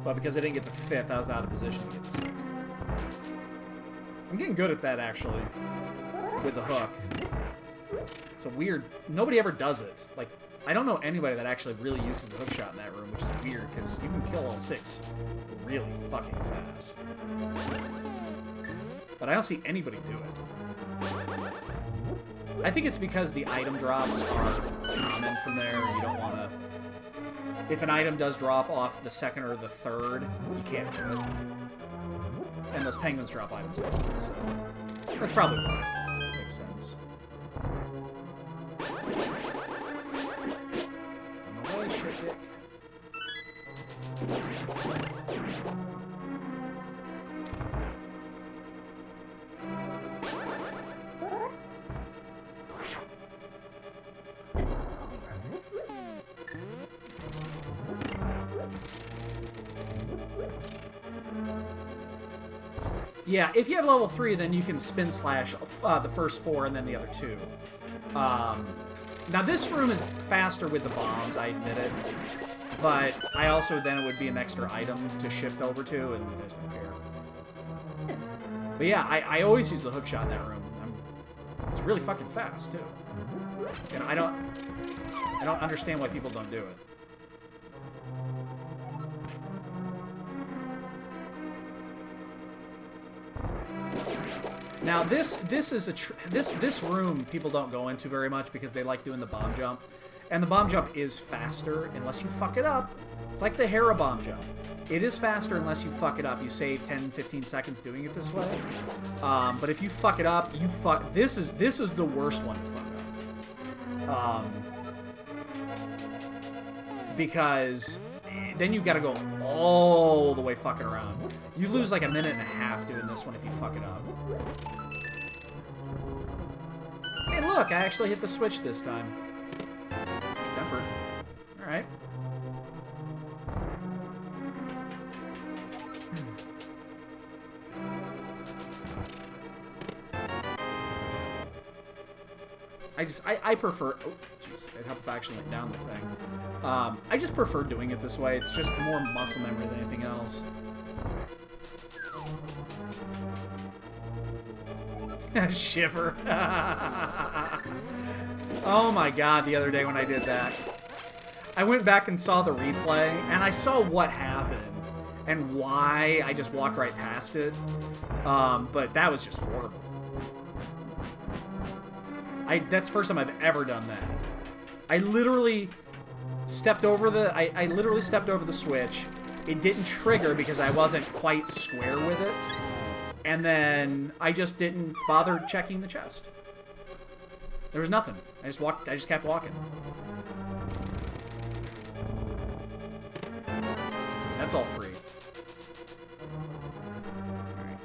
But because I didn't get the 5th, I was out of position to get the 6th. I'm getting good at that, actually, with the hook. It's a weird... Nobody ever does it. Like, I don't know anybody that actually really uses the hook shot in that room, which is weird, because you can kill all 6 really fucking fast. But I don't see anybody do it. I think it's because the item drops are common from there. You don't want to... If an item does drop off the 2nd or the 3rd, you can't do it. And those penguins drop items a lot, so... That's probably why. Makes sense. On the way, shit dick. Yeah, if you have level 3, then you can spin slash the first 4 and then the other 2. Now this room is faster with the bombs, I admit it. But I also then it would be an extra item to shift over to, and I just don't care. But yeah, I always use the hook shot in that room. It's really fucking fast too. And I don't understand why people don't do it. Now this room people don't go into very much because they like doing the bomb jump, and the bomb jump is faster unless you fuck it up. It's like the Hera bomb jump. It is faster unless you fuck it up. You save 10-15 seconds doing it this way. But if you fuck it up, you fuck. This is the worst one to fuck up. Because then you gotta go all the way fucking around. You lose like a minute and a half doing this one if you fuck it up. Hey, look, I actually hit the switch this time. Tempered. Alright. I prefer... Oh, jeez. It'd help if I actually went down the thing. I just prefer doing it this way. It's just more muscle memory than anything else. Shiver. Oh my god, the other day when I did that. I went back and saw the replay, and I saw what happened and why I just walked right past it. But that was just horrible. That's the first time I've ever done that. I literally stepped over the... I literally stepped over the switch. It didn't trigger because I wasn't quite square with it. And then I just didn't bother checking the chest. There was nothing. I just kept walking. That's all 3. Alright,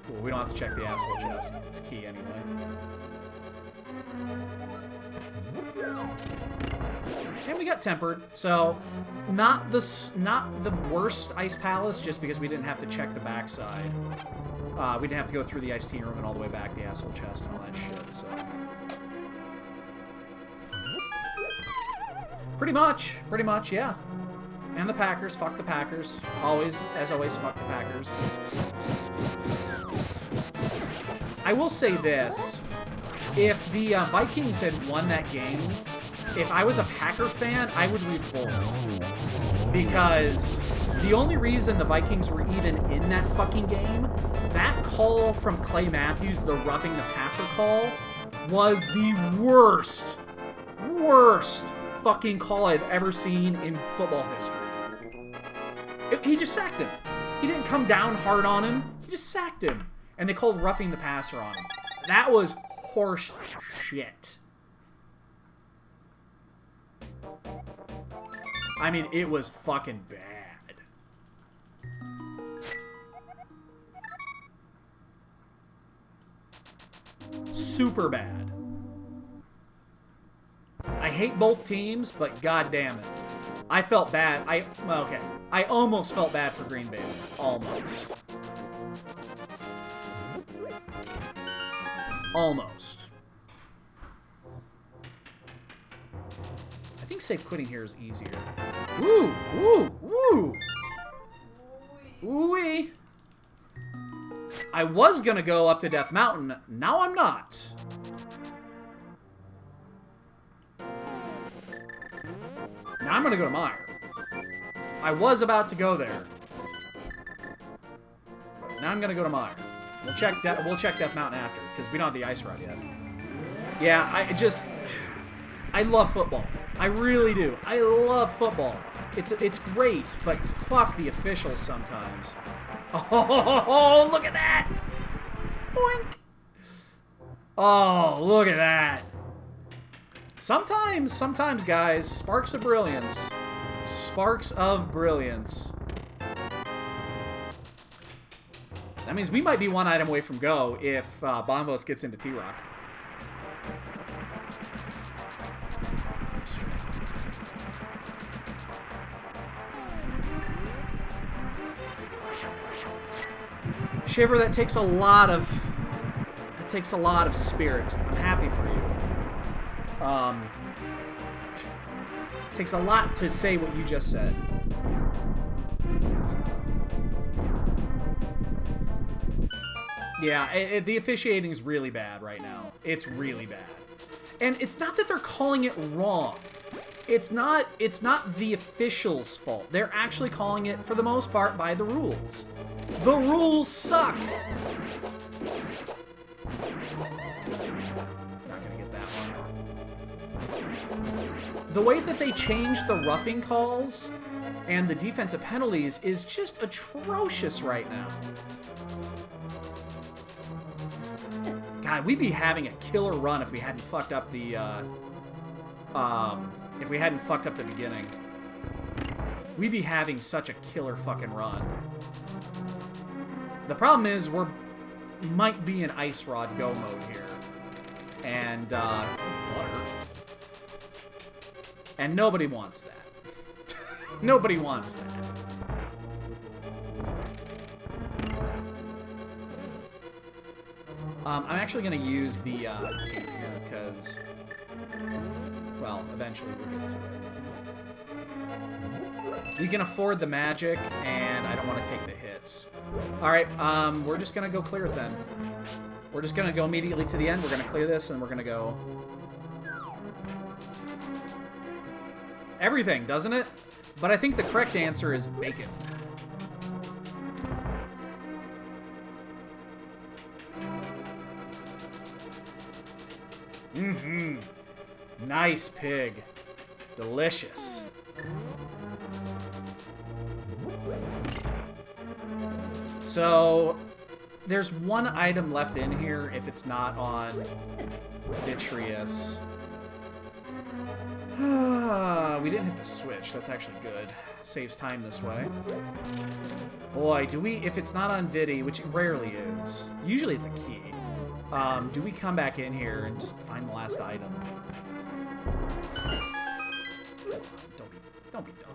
cool. We don't have to check the asshole chest. It's key anyway. And we got tempered, so not the worst ice palace, just because we didn't have to check the backside. We didn't have to go through the iced tea room and all the way back the asshole chest and all that shit. So pretty much, yeah. And the Packers, fuck the Packers. Always, as always, fuck the Packers. I will say this. If the Vikings had won that game, if I was a Packer fan, I would revolt. Because the only reason the Vikings were even in that fucking game, that call from Clay Matthews, the roughing the passer call, was the worst fucking call I've ever seen in football history. He just sacked him. He didn't come down hard on him. He just sacked him. And they called roughing the passer on him. That was horse shit. I mean, it was fucking bad. Super bad. I hate both teams, but goddamn it. I felt bad. Okay. I almost felt bad for Green Bay. Almost. Almost. I think safe quitting here is easier. Woo! Woo! Woo! Woo-wee! I was gonna go up to Death Mountain. Now I'm not. Now I'm gonna go to Mire. I was about to go there. But now I'm gonna go to Mire. We'll check Death Mountain after, because we don't have the ice rod yet. Yeah, I love football. I really do. I love football. It's great, but fuck the officials sometimes. Oh, look at that! Boink! Oh, look at that! Sometimes, guys, sparks of brilliance. Sparks of brilliance. That means we might be one item away from go if Bombos gets into T-Rock. Shiver, that takes a lot of... That takes a lot of spirit. I'm happy for you. Takes a lot to say what you just said. Yeah, the officiating is really bad right now. It's really bad. And it's not that they're calling it wrong. It's not the officials' fault. They're actually calling it, for the most part, by the rules. The rules suck! Not gonna get that one. The way that they changed the roughing calls and the defensive penalties is just atrocious right now. God, we'd be having a killer run if we hadn't fucked up the, beginning. We'd be having such a killer fucking run. The problem is might be in Ice Rod Go mode here. And, and nobody wants that. Nobody wants that. I'm actually going to use the cape here because, well, eventually we'll get to it. We can afford the magic, and I don't want to take the hits. Alright, we're just going to go clear it then. We're just going to go immediately to the end. We're going to clear this, and we're going to go... Everything, doesn't it? But I think the correct answer is bacon. Mm-hmm. Nice pig. Delicious. So, there's one item left in here if it's not on Vitreous. We didn't hit the switch. That's actually good. Saves time this way. Boy, do we... If it's not on Vidi, which it rarely is. Usually it's a key. Do we come back in here and just find the last item? Don't be dumb.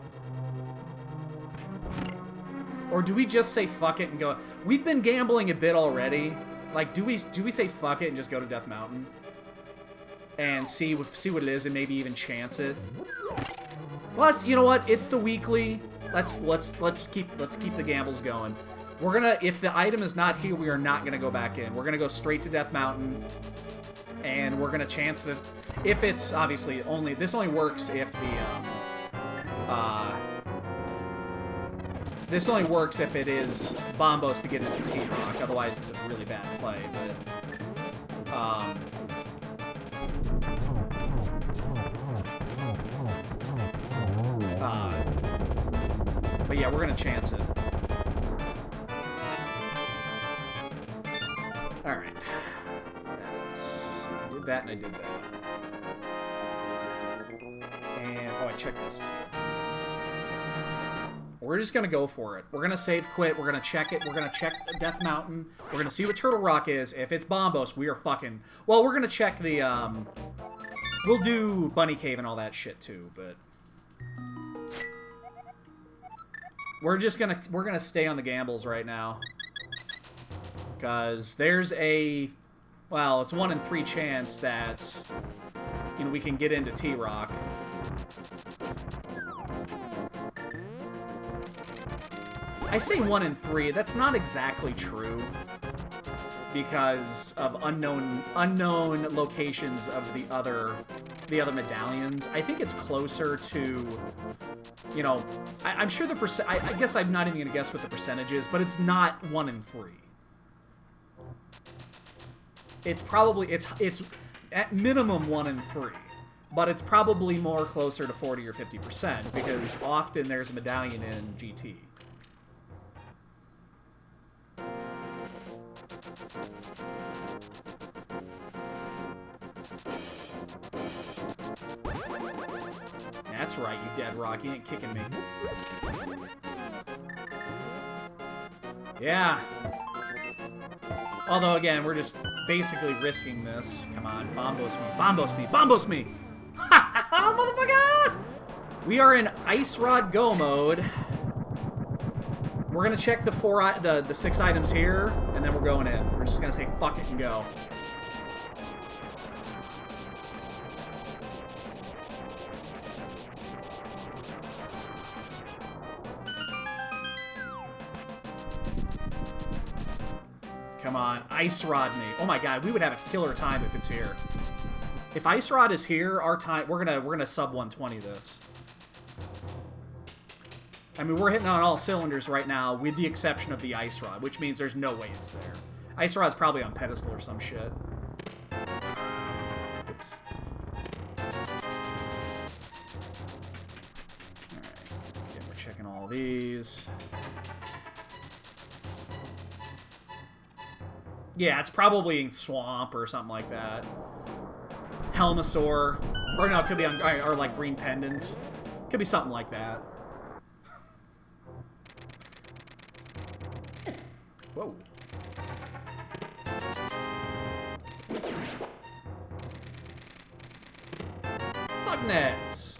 Or do we just say fuck it and go... We've been gambling a bit already. Like, do we say fuck it and just go to Death Mountain? And see what it is and maybe even chance it? Well, you know what? It's the weekly. Let's keep the gambles going. We're gonna, if the item is not here, we are not gonna go back in. We're gonna go straight to Death Mountain, and we're gonna chance that if it's obviously this only works if this only works if it is Bombos to get into T-Rock. Otherwise, it's a really bad play. But yeah, we're gonna chance it. Alright. I did that and I did that. And, oh, I checked this too. We're just gonna go for it. We're gonna save quit, we're gonna check it, we're gonna check Death Mountain, we're gonna see what Turtle Rock is. If it's Bombos, we are fucking... Well, we're gonna check the, we'll do Bunny Cave and all that shit too, but... We're gonna stay on the gambles right now. Because there's a... Well, it's 1 in 3 chance that, you know, we can get into T-Rock. I say 1 in 3. That's not exactly true. Because of unknown locations of the other medallions. I think it's closer to... You know, I'm sure the percent... I guess I'm not even going to guess what the percentage is, but it's not 1 in 3. It's probably... It's at minimum 1 in 3. But it's probably more closer to 40 or 50%, because often there's a medallion in GT. That's right, you dead rock. You ain't kicking me. Yeah. Although, again, we're just basically risking this. Come on, bombos me, bombos me, bombos me! Ha ha, motherfucker! We are in Ice Rod Go mode. We're gonna check the 6 items here. then we're going in. We're just gonna say fuck it and go. Come on, Ice Rod me. Oh my god, we would have a killer time if it's here. If Ice Rod is here, our time we're gonna sub 120 this. I mean, we're hitting on all cylinders right now, with the exception of the Ice Rod, which means there's no way it's there. Ice Rod's probably on pedestal or some shit. Oops. Alright, again, we're checking all these. Yeah, it's probably Swamp or something like that. Helmasaur. Or no, it could be on, or like Green Pendant. Could be something like that. Whoa. Bugnets.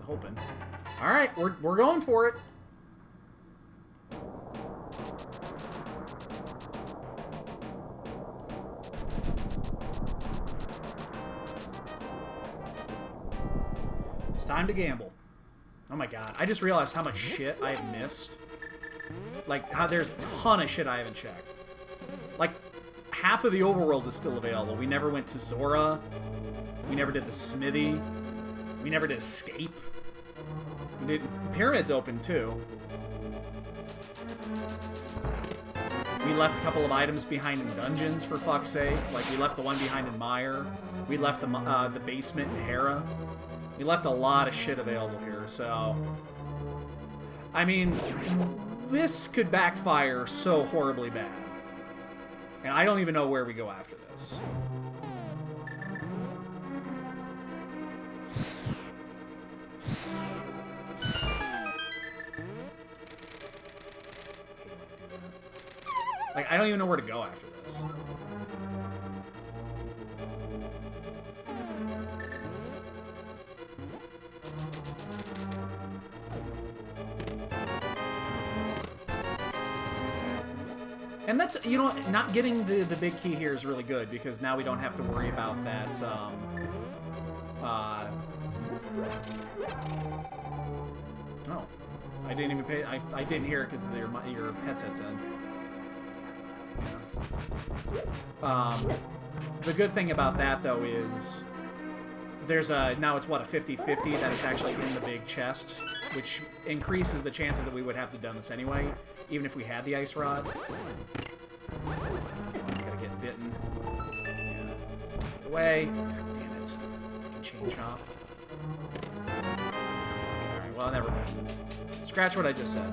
Hoping. All right, we're going for it. It's time to gamble. Oh my god, I just realized how much shit I have missed. Like, how there's a ton of shit I haven't checked. Like, half of the overworld is still available. We never went to Zora. We never did the Smithy. We never did Escape. We did Pyramid's open too. We left a couple of items behind in dungeons, for fuck's sake. Like, we left the one behind in Mire. We left the basement in Hera. We left a lot of shit available here, so... I mean, this could backfire so horribly bad. And I don't even know where we go after this. Like, I don't even know where to go after this. And that's, you know, not getting the big key here is really good, because now we don't have to worry about that, oh. I didn't even pay, I didn't hear it because your headset's in. The good thing about that, though, is there's a, now it's what, a 50-50 that it's actually in the big chest, which increases the chances that we would have to done this anyway, even if we had the Ice Rod. Gotta get bitten. Yeah. Get away. God damn it. Fucking chain chomp. Alright, well, never mind. Scratch what I just said.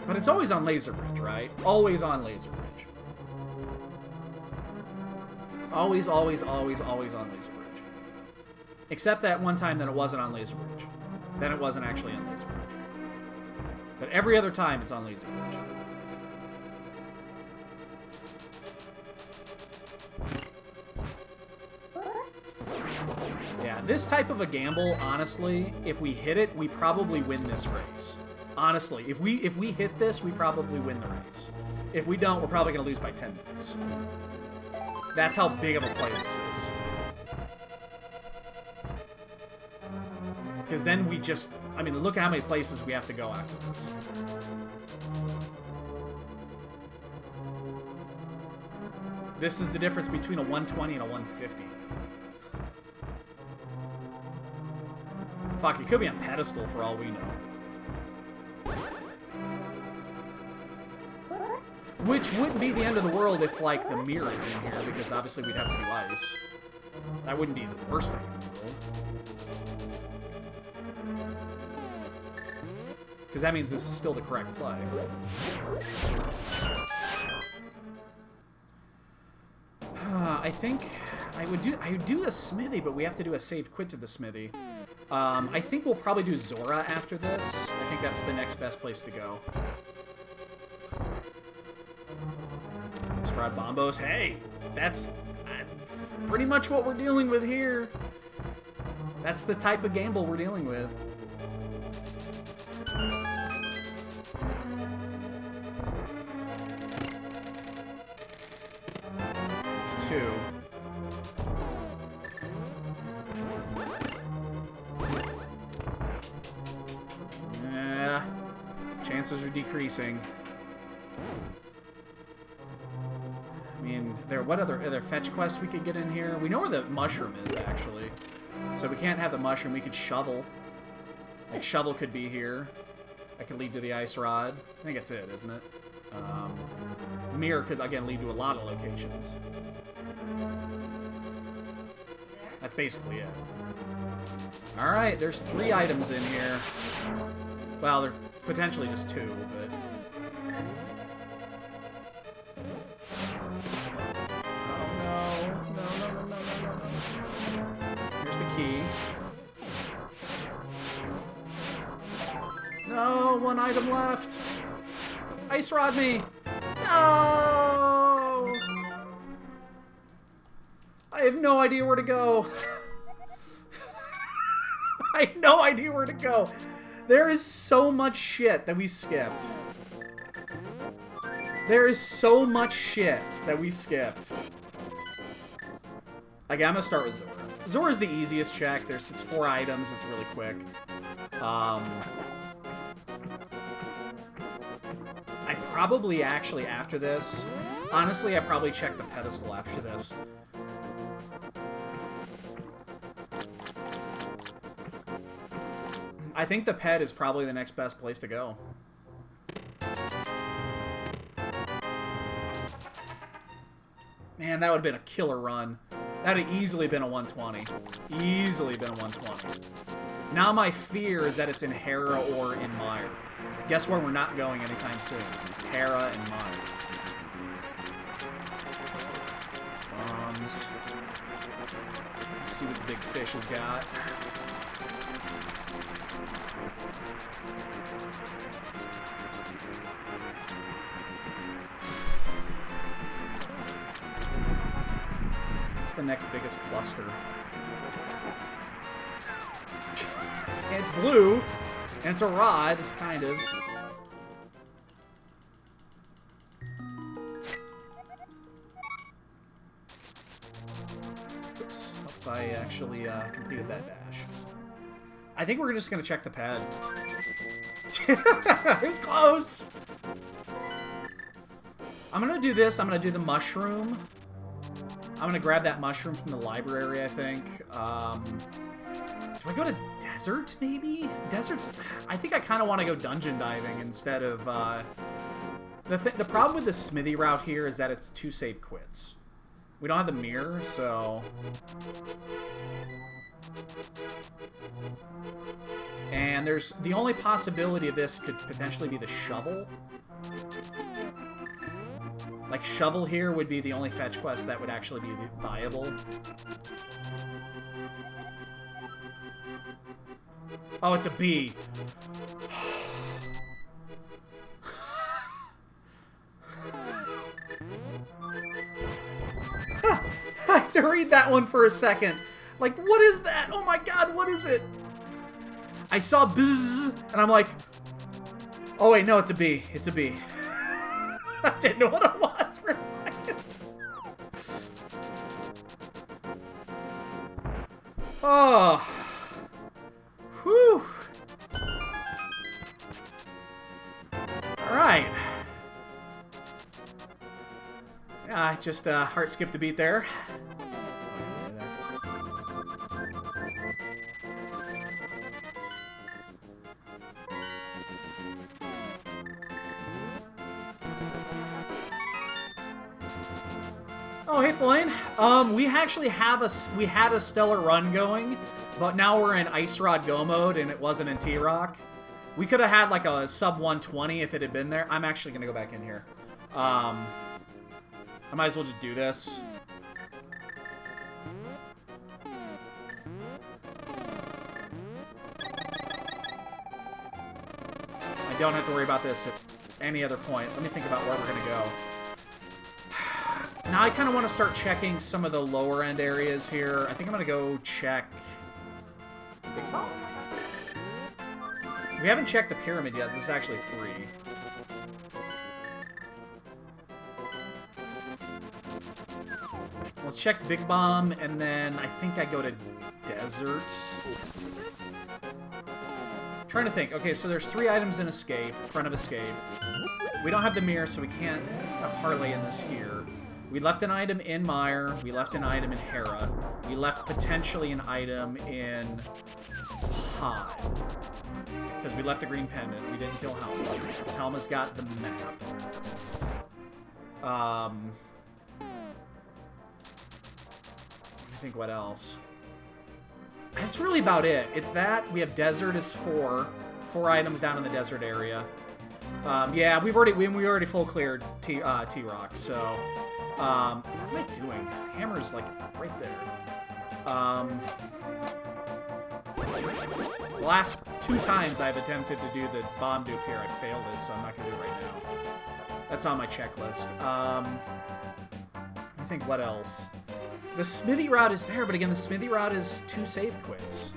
But it's always on Laser Bridge, right? Always on Laser Bridge. Always, always, always, always on Laser Bridge. Except that one time that it wasn't on Laser Bridge. Then it wasn't actually on Laser Bridge. But every other time it's on Laser Bridge. Yeah, this type of a gamble, honestly, if we hit it, we probably win this race. Honestly, if we hit this, we probably win the race. If we don't, we're probably going to lose by 10 minutes. That's how big of a play this is. Because then we just... I mean, look at how many places we have to go after this. This is the difference between a 120 and a 150. Fuck, it could be on pedestal for all we know. Which wouldn't be the end of the world if, like, the mirror is in here, because obviously we'd have to do ice. That wouldn't be the worst thing in the world. Because that means this is still the correct play. I think I would do a Smithy, but we have to do a save quit to the Smithy. I think we'll probably do Zora after this. I think that's the next best place to go. Rod Bombos. Hey, that's pretty much what we're dealing with here. That's the type of gamble we're dealing with. It's 2. Yeah, chances are decreasing. I mean, what other fetch quests we could get in here? We know where the mushroom is, actually. So we can't have the mushroom. We could shovel. Like, shovel could be here. That could lead to the ice rod. I think that's it, isn't it? Mirror could, again, lead to a lot of locations. That's basically it. Alright, there's 3 items in here. Well, they're potentially just 2, but... Oh, no. Here's the key. No, 1 item left. Ice rod me. No! I have no idea where to go. I have no idea where to go. There is so much shit that we skipped. There is so much shit that we skipped. Okay, I'm gonna start with Zora. Zora's the easiest check. It's 4 items. It's really quick. I probably actually, after this... Honestly, I probably check the pedestal after this. I think the ped is probably the next best place to go. Man, that would have been a killer run. That would have easily been a 120. Easily been a 120. Now my fear is that it's in Hera or in Mire. Guess where we're not going anytime soon? Hera and Mire. Bombs. Let's see what the big fish has got. What's the next biggest cluster? It's blue, and it's a rod, kind of. Oops, hope I actually completed that dash. I think we're just going to check the pad. It was close! I'm going to do this. I'm going to do the mushroom. I'm going to grab that mushroom from the library, I think. Do I go to desert, maybe? Desert's... I think I kind of want to go dungeon diving instead of... The problem with the smithy route here is that it's 2 save quits. We don't have the mirror, so... And there's... The only possibility of this could potentially be the shovel. Like, shovel here would be the only fetch quest that would actually be viable. Oh, it's a bee. I had to read that one for a second. Like, what is that? Oh my god, what is it? I saw bzzz, and I'm like, oh wait, no, it's a bee. It's a bee. I didn't know what it was for a second. Oh. Whew. Alright. Yeah, I just heart skipped a beat there. Oh, hey, Floyd. We actually have we had a stellar run going, but now we're in Ice Rod Go mode, and it wasn't in T-Rock. We could have had like a sub 120 if it had been there. I'm actually gonna go back in here. I might as well just do this. I don't have to worry about this at any other point. Let me think about where we're gonna go. Now I kind of want to start checking some of the lower end areas here. I think I'm going to go check Big Bomb. We haven't checked the pyramid yet. This is actually free. Let's check Big Bomb, and then I think I go to Deserts. Trying to think. Okay, so there's 3 items in Escape, front of Escape. We don't have the mirror, so we can't parlay in this here. We left an item in Mire. We left an item in Hera. We left potentially an item in Hive. Because we left the green pendant. We didn't kill Helma. Because Helma's got the map. I think what else? That's really about it. It's that. We have Desert is 4. 4 items down in the desert area. Yeah, we already full cleared T-Rock, so... what am I doing? Hammer's, like, right there. The last 2 times I've attempted to do the bomb dupe here, I failed it, so I'm not going to do it right now. That's on my checklist. I think what else? The Smithy Rod is there, but again, the Smithy Rod is 2 save quits.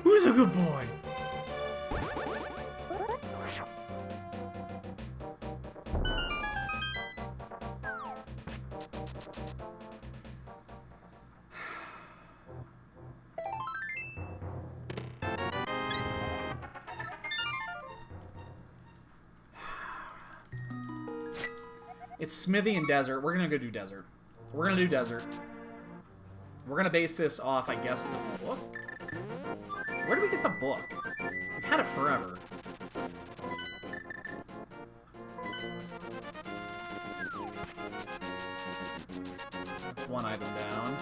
Who's a good boy? It's Smithy and Desert. We're gonna go do Desert. We're gonna do Desert. We're gonna base this off, I guess, the book? Where do we get the book? We've had it forever. That's 1 item down.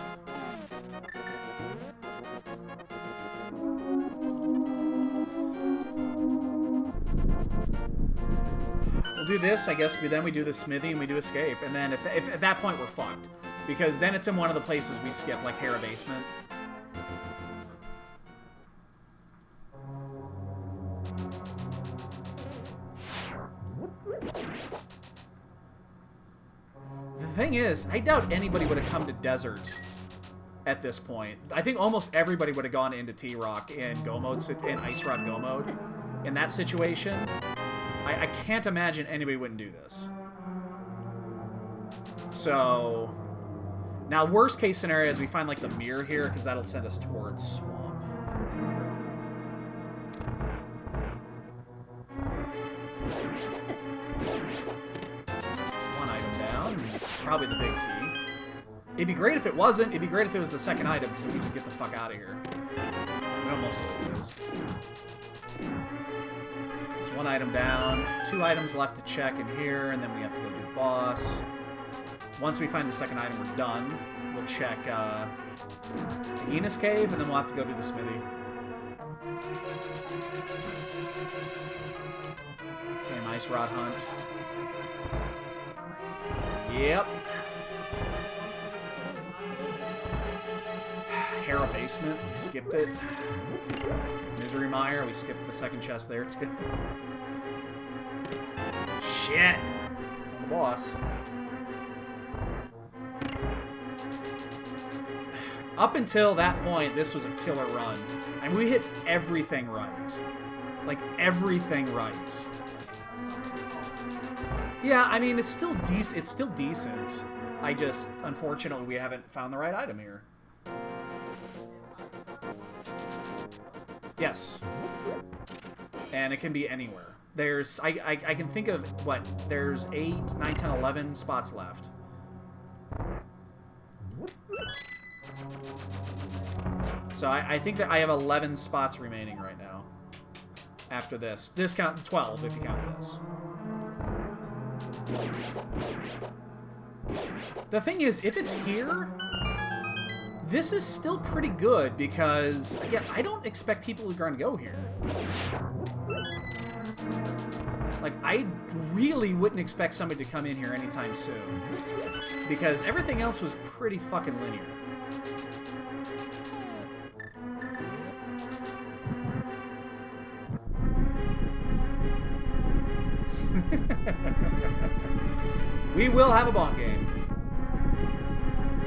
We'll do this, I guess. Then we do the Smithy and we do Escape, and then if at that point we're fucked, because then it's in one of the places we skip, like Hera Basement. The thing is, I doubt anybody would have come to Desert at this point. I think almost everybody would have gone into T-Rock in Go Mode, in Ice Rod Go Mode. In that situation, I can't imagine anybody wouldn't do this. So, now worst case scenario is we find like the mirror here, because that'll send us towards Swamp. One item down. This is probably the big key. It'd be great if it wasn't. It'd be great if it was the second item, because we could just get the fuck out of here. It almost always is. It's 1 item down. 2 items left to check in here, and then we have to go do the boss. Once we find the second item, we're done. We'll check the Enos Cave, and then we'll have to go do the Smithy. Damn Ice Rod Hunt. Yep. Hera Basement, we skipped it. Misery Mire, we skipped the second chest there too. Shit! It's on the boss. Up until that point, this was a killer run. And we hit everything right. Like, everything right. Yeah, I mean, it's still decent. I just, unfortunately, we haven't found the right item here. Yes. And it can be anywhere. There's, I can think of, what, there's 8, 9, 10, 11 spots left. So I think that I have 11 spots remaining right now. After this. This count 12 if you count this. The thing is, if it's here, this is still pretty good because, again, I don't expect people are going to go here. Like, I really wouldn't expect somebody to come in here anytime soon. Because everything else was pretty fucking linear. We will have a bonk game.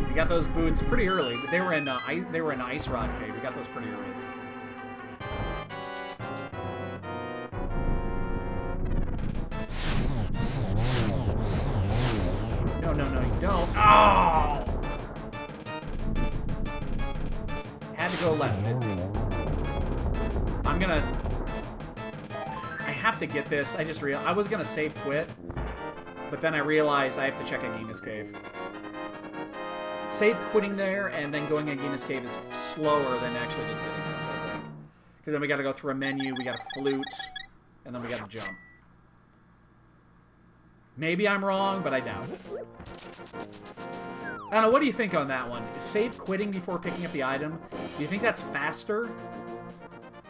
We got those boots pretty early, but they were in Ice Rod Cave. We got those pretty early. No, no, no, you don't. Oh! Had to go left, didn't we? I'm gonna... I have to get this. I just realized... I was gonna save quit, but then I realized I have to check Agina's Cave. Save quitting there, and then going Agina's Cave is slower than actually just getting this, I think. Because then we gotta go through a menu, we gotta flute, and then we gotta jump. Maybe I'm wrong, but I doubt it. I don't know, what do you think on that one? Is save quitting before picking up the item? Do you think that's faster?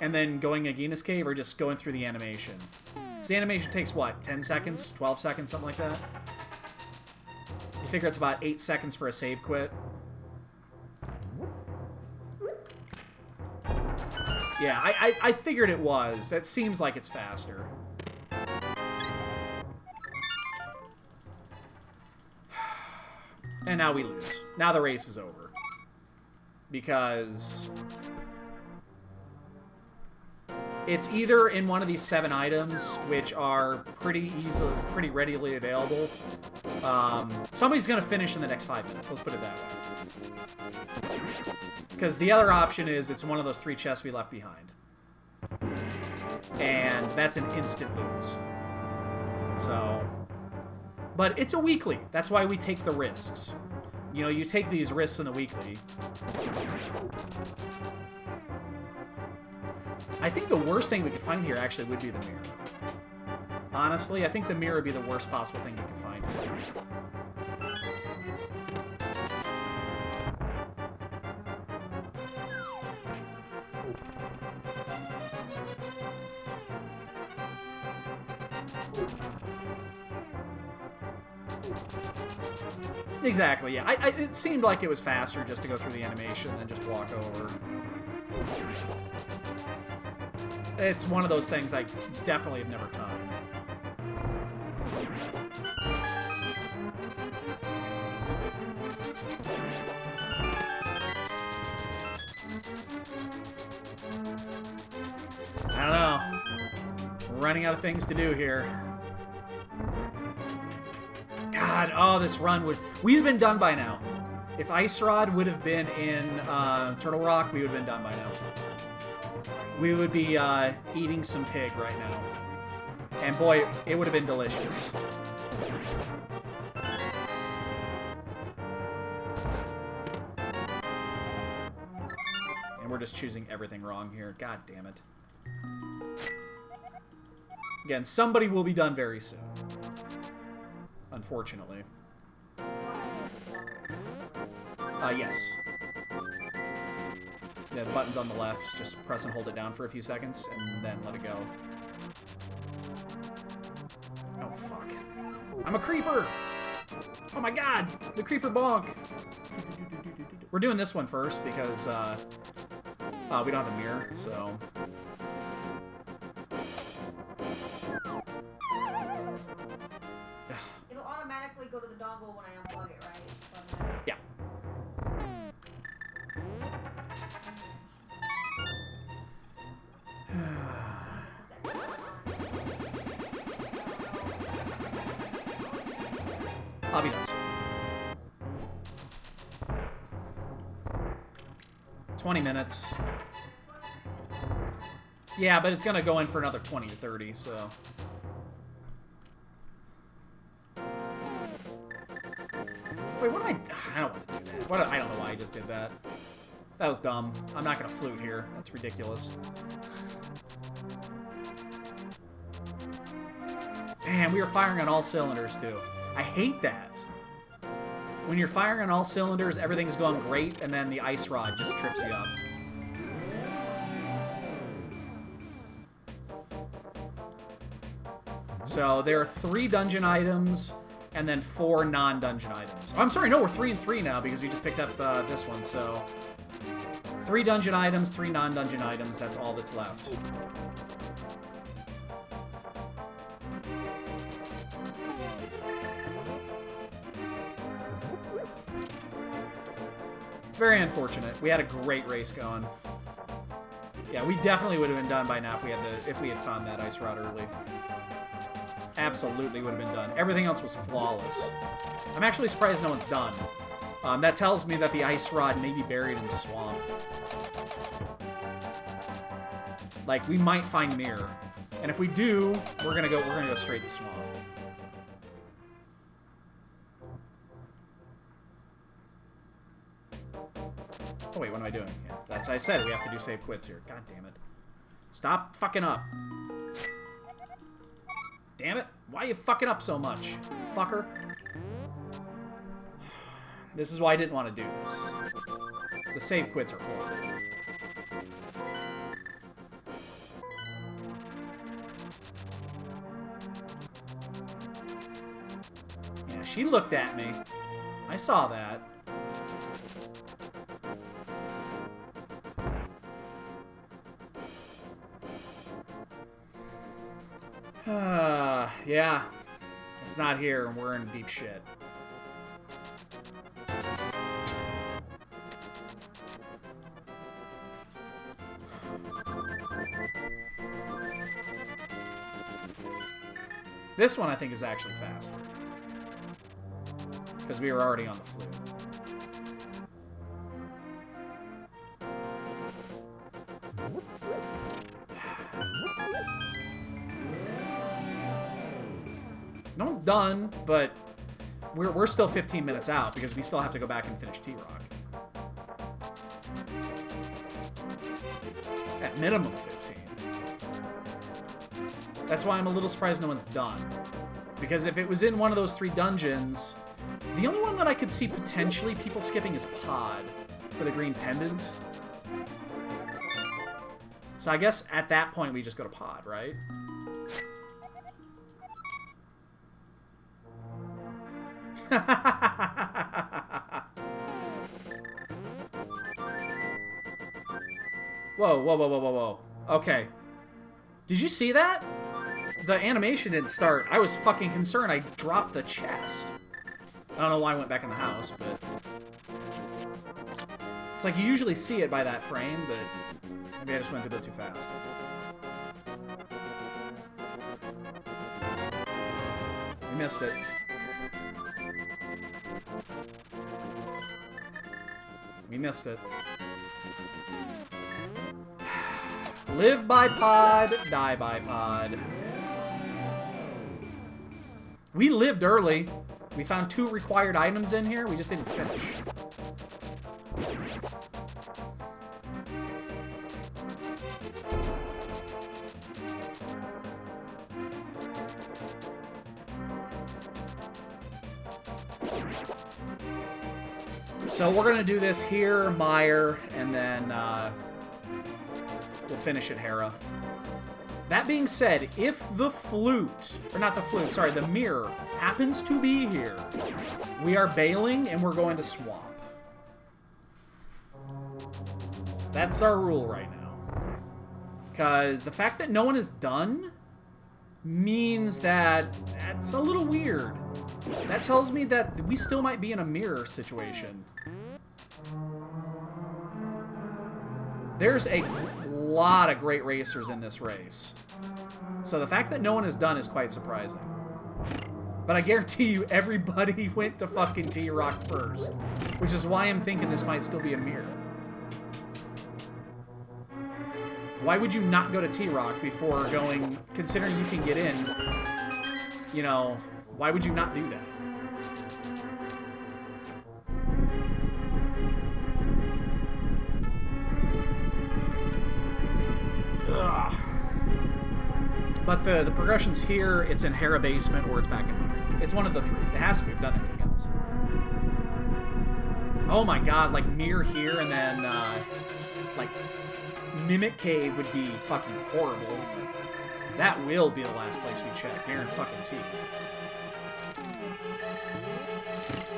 And then going Agina's Cave, or just going through the animation? Because the animation takes, what, 10 seconds? 12 seconds? Something like that? You figure it's about 8 seconds for a save quit? Yeah, I figured it was. It seems like it's faster. And now we lose. Now the race is over. Because... it's either in one of these 7 items, which are pretty readily available. Somebody's going to finish in the next 5 minutes. Let's put it that way. Because the other option is it's one of those 3 chests we left behind. And that's an instant lose. So... but it's a weekly. That's why we take the risks. You know, you take these risks in the weekly. I think the worst thing we could find here actually would be the mirror. Honestly, I think the mirror would be the worst possible thing we could find here. Exactly, yeah. It seemed like it was faster just to go through the animation than just walk over. It's one of those things I definitely have never timed. I don't know. We're running out of things to do here. God, oh, this run would... we'd have been done by now. If Ice Rod would have been in Turtle Rock, we would have been done by now. We would be eating some pig right now. And boy, it would have been delicious. And we're just choosing everything wrong here. God damn it. Again, somebody will be done very soon. Unfortunately. Yes. Yeah, the button's on the left. Just press and hold it down for a few seconds, and then let it go. Oh, fuck. I'm a creeper! Oh my god! The creeper bonk! We're doing this one first, because, we don't have a mirror, so... It'll automatically go to the dongle when I unplug it, right? Yeah. I'll be done soon. 20 minutes. Yeah, but it's gonna go in for another 20 to 30, so... Wait, what am I don't want to do that. I don't know why I just did that. That was dumb. I'm not gonna flute here. That's ridiculous. Man, we were firing on all cylinders, too. I hate that. When you're firing on all cylinders, everything's going great, and then the ice rod just trips you up. So there are 3 dungeon items, and then 4 non-dungeon items. Oh, I'm sorry, no, we're 3 and 3 now, because we just picked up this one, so... 3 dungeon items, 3 non-dungeon items, that's all that's left. Very unfortunate. We had a great race going. Yeah, we definitely would have been done by now if we had found that ice rod early. Absolutely would have been done. Everything else was flawless. I'm actually surprised no one's done. That tells me that the ice rod may be buried in the swamp. Like, we might find mirror. And if we do, we're gonna go straight to swamp. Oh wait, what am I doing? Yeah, that's I said we have to do save quits here. God damn it. Stop fucking up. Damn it. Why are you fucking up so much, fucker? This is why I didn't want to do this. The save quits are horrible. Yeah, she looked at me. I saw that. Yeah. It's not here, and we're in deep shit. This one, I think, is actually faster. Because we were already on the flute. No one's done, but we're still 15 minutes out because we still have to go back and finish T-Rock. At minimum 15. That's why I'm a little surprised no one's done. Because if it was in one of those 3 dungeons, the only one that I could see potentially people skipping is Pod for the green pendant. So I guess at that point we just go to Pod, right? Whoa, whoa, whoa, whoa, whoa, whoa. Okay. Did you see that? The animation didn't start. I was fucking concerned. I dropped the chest. I don't know why I went back in the house, but... It's like you usually see it by that frame, but... Maybe I just went a bit too fast. We missed it. We missed it. Live by pod, die by pod. We lived early. We found 2 required items in here. We just didn't finish. So we're going to do this here, Meyer, and then we'll finish at Hera. That being said, if the flute, or not the flute, sorry, the mirror happens to be here, we are bailing and we're going to swamp. That's our rule right now. Because the fact that no one is done means that that's a little weird. That tells me that we still might be in a mirror situation. There's a lot of great racers in this race. So the fact that no one is done is quite surprising. But I guarantee you everybody went to fucking T-Rock first. Which is why I'm thinking this might still be a mirror. Why would you not go to T-Rock before going, considering you can get in, you know, why would you not do that? Ugh. But the progression's here, it's in Hera Basement, or it's back in... It's one of the 3. It has to be. We've done anything else. Oh my god, like Mirror here, and then, like, Mimic Cave would be fucking horrible. That will be the last place we check. Guarantee fucking T.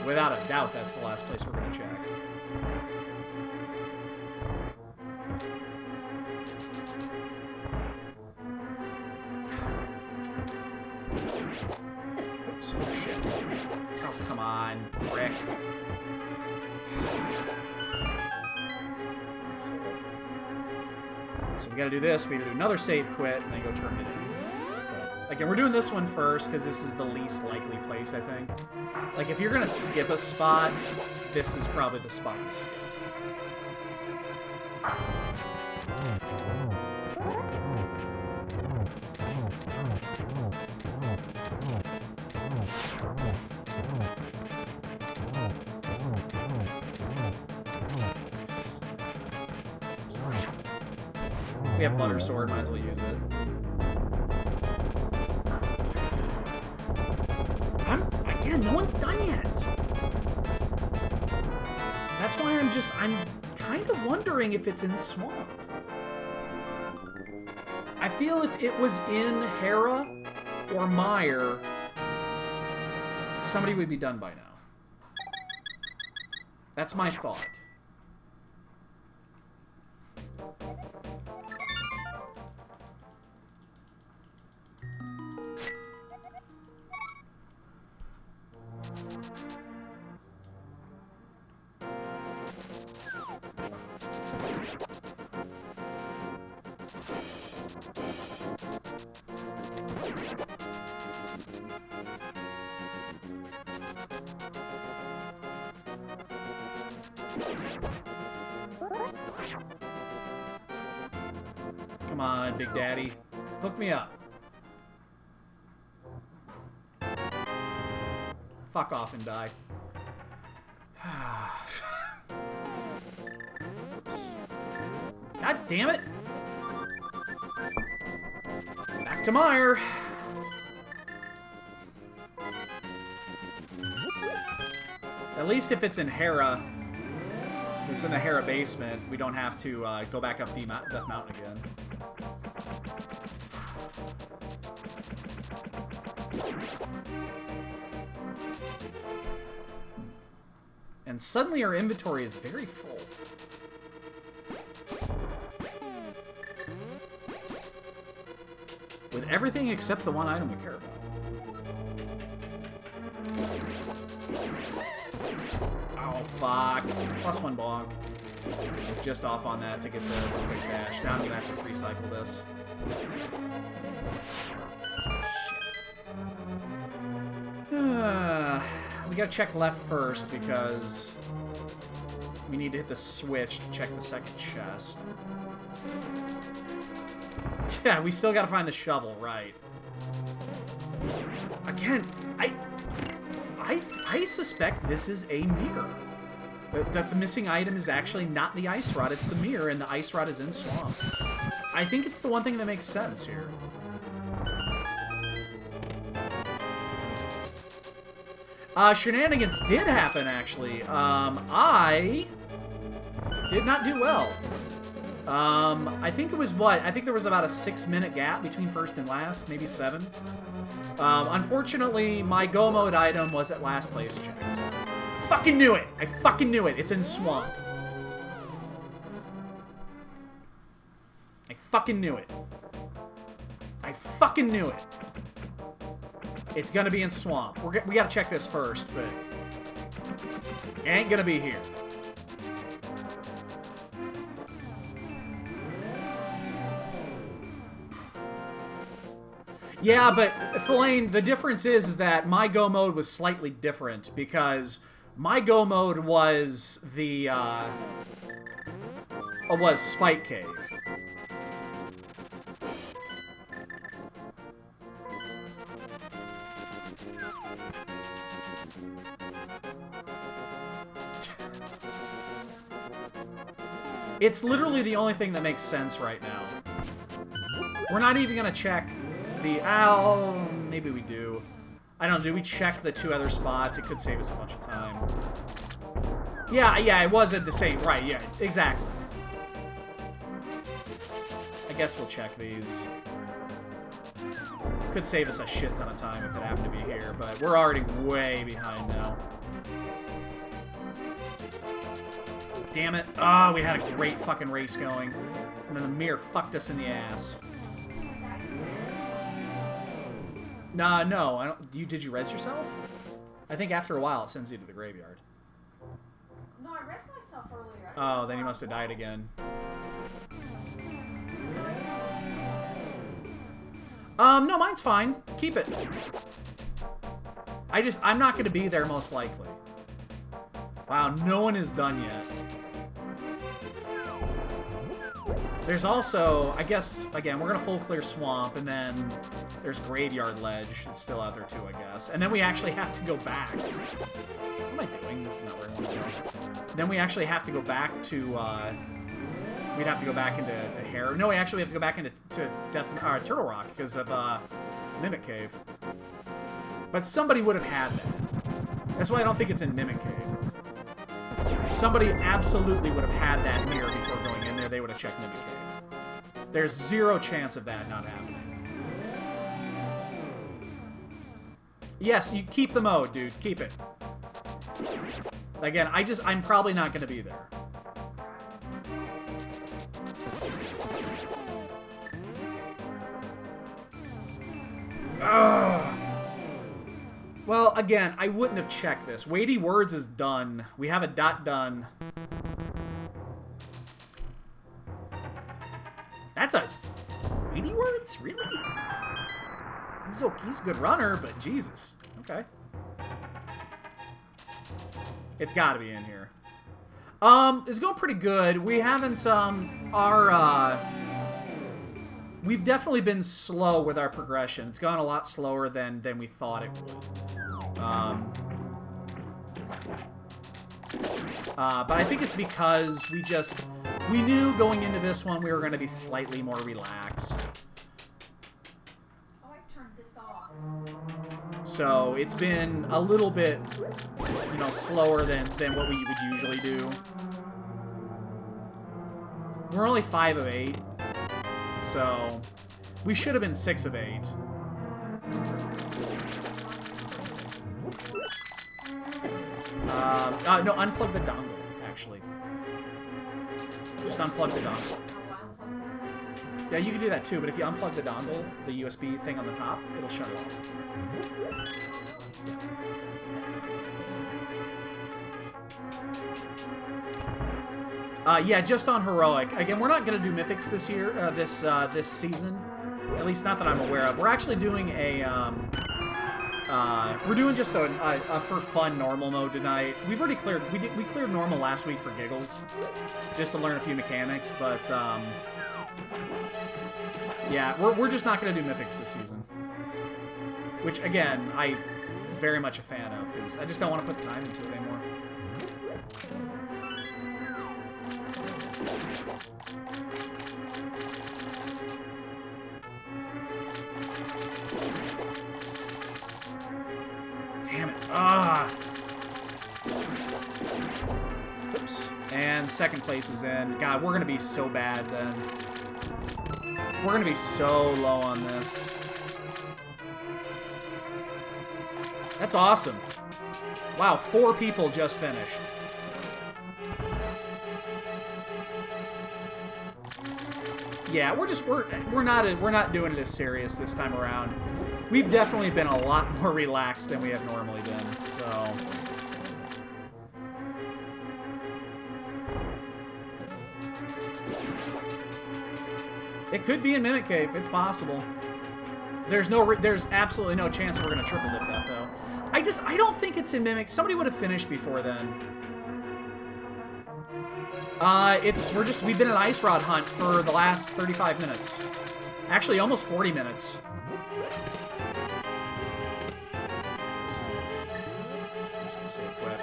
Without a doubt, that's the last place we're gonna check. Oops, oh shit. Oh, come on, prick. asshole. So we gotta do this, we gotta do another save quit, and then go turn it in. But, again, we're doing this one first, because this is the least likely place, I think. Like, if you're gonna skip a spot, this is probably the spot you skip. We have Butter Sword, might as well use it. Again, no one's done yet. That's why I'm kind of wondering if it's in Swamp. I feel if it was in Hera or Mire, somebody would be done by now. That's my thought. Come on, Big Daddy. Hook me up. Fuck off and die. Oops. God damn it! Back to Mire. At least if it's in Hera, if it's in the Hera basement, we don't have to go back up Death Mountain again. And suddenly our inventory is very full. With everything except the one item we care about. Oh, fuck. +1 bonk. I was just off on that to get the quick dash. Now I'm gonna have to recycle this. Shit. We gotta check left first because we need to hit the switch to check the second chest. Yeah, we still gotta find the shovel, right. Again, I suspect this is a mirror. That the missing item is actually not the ice rod, it's the mirror, and the ice rod is in Swamp. I think it's the one thing that makes sense here. Shenanigans did happen, actually. I did not do well. I think it was what? I think there was about a 6-minute gap between first and last, maybe 7. Unfortunately, my Go Mode item was at last place checked. Fucking knew it! I fucking knew it! It's in Swamp. I fucking knew it. I fucking knew it. It's gonna be in Swamp. We gotta check this first, but it ain't gonna be here. Yeah, but Fellaine, the difference is that my Go Mode was slightly different because my Go Mode was the was Spike Cave. It's literally the only thing that makes sense right now. We're not even gonna check the... maybe we do. I don't know, do we check the 2 other spots? It could save us a bunch of time. Yeah, it wasn't the same. Right, yeah, exactly. I guess we'll check these. Could save us a shit ton of time if it happened to be here, but we're already way behind now. Damn it. Oh, we had a great fucking race going. And then the mirror fucked us in the ass. Nah, no, I don't. Did you res yourself? I think after a while it sends you to the graveyard. No, No, I rest myself earlier. Oh, then he must have died again. No, mine's fine. Keep it. I'm not going to be there most likely. Wow, no one is done yet. There's also, I guess, again, we're going to full clear Swamp, and then there's Graveyard Ledge. It's still out there too, I guess. And then we actually have to go back. What am I doing? This is not where I want to go. Then we actually have to go back to, we'd have to go back into Hair. No, we actually have to go back into Turtle Rock because of Mimic Cave. But somebody would have had that. That's why I don't think it's in Mimic Cave. Somebody absolutely would have had that mirror before going in there. They would have checked Mimic Cave. There's zero chance of that not happening. Yes, you keep the mode, dude. Keep it. Again, I'm probably not going to be there. Ugh. Well, again, I wouldn't have checked this. Weighty Words is done. We have a dot done. That's a... Weighty Words? Really? He's a good runner, but Jesus. Okay. It's gotta be in here. It's going pretty good. We haven't, we've definitely been slow with our progression. It's gone a lot slower than we thought it would. But I think it's because we knew going into this one we were going to be slightly more relaxed. Oh, I turned this off. So it's been a little bit, slower than what we would usually do. We're only 5 of 8. So, we should have been 6 of 8. No, unplug the dongle, actually. Just unplug the dongle. Yeah, you can do that too, but if you unplug the dongle, the USB thing on the top, it'll shut it off. Yeah, just on Heroic. Again, we're not going to do Mythics this year, this season. At least not that I'm aware of. We're actually doing a, we're doing just a for fun normal mode tonight. We've already cleared, we cleared normal last week for giggles, just to learn a few mechanics, but, yeah, we're just not going to do Mythics this season. Which, again, I'm very much a fan of, because I just don't want to put the time into it anymore. Damn it. Ah! Oops. And second place is in. God, we're going to be so bad then. We're going to be so low on this. That's awesome. Wow, 4 people just finished. Yeah, we're not doing it as serious this time around. We've definitely been a lot more relaxed than we have normally been, so. It could be in Mimic Cave. It's possible. There's absolutely no chance we're gonna triple dip that though. I don't think it's in Mimic. Somebody would have finished before then. We've been an Ice Rod hunt for the last 35 minutes. Actually, almost 40 minutes. I'm just gonna save quit.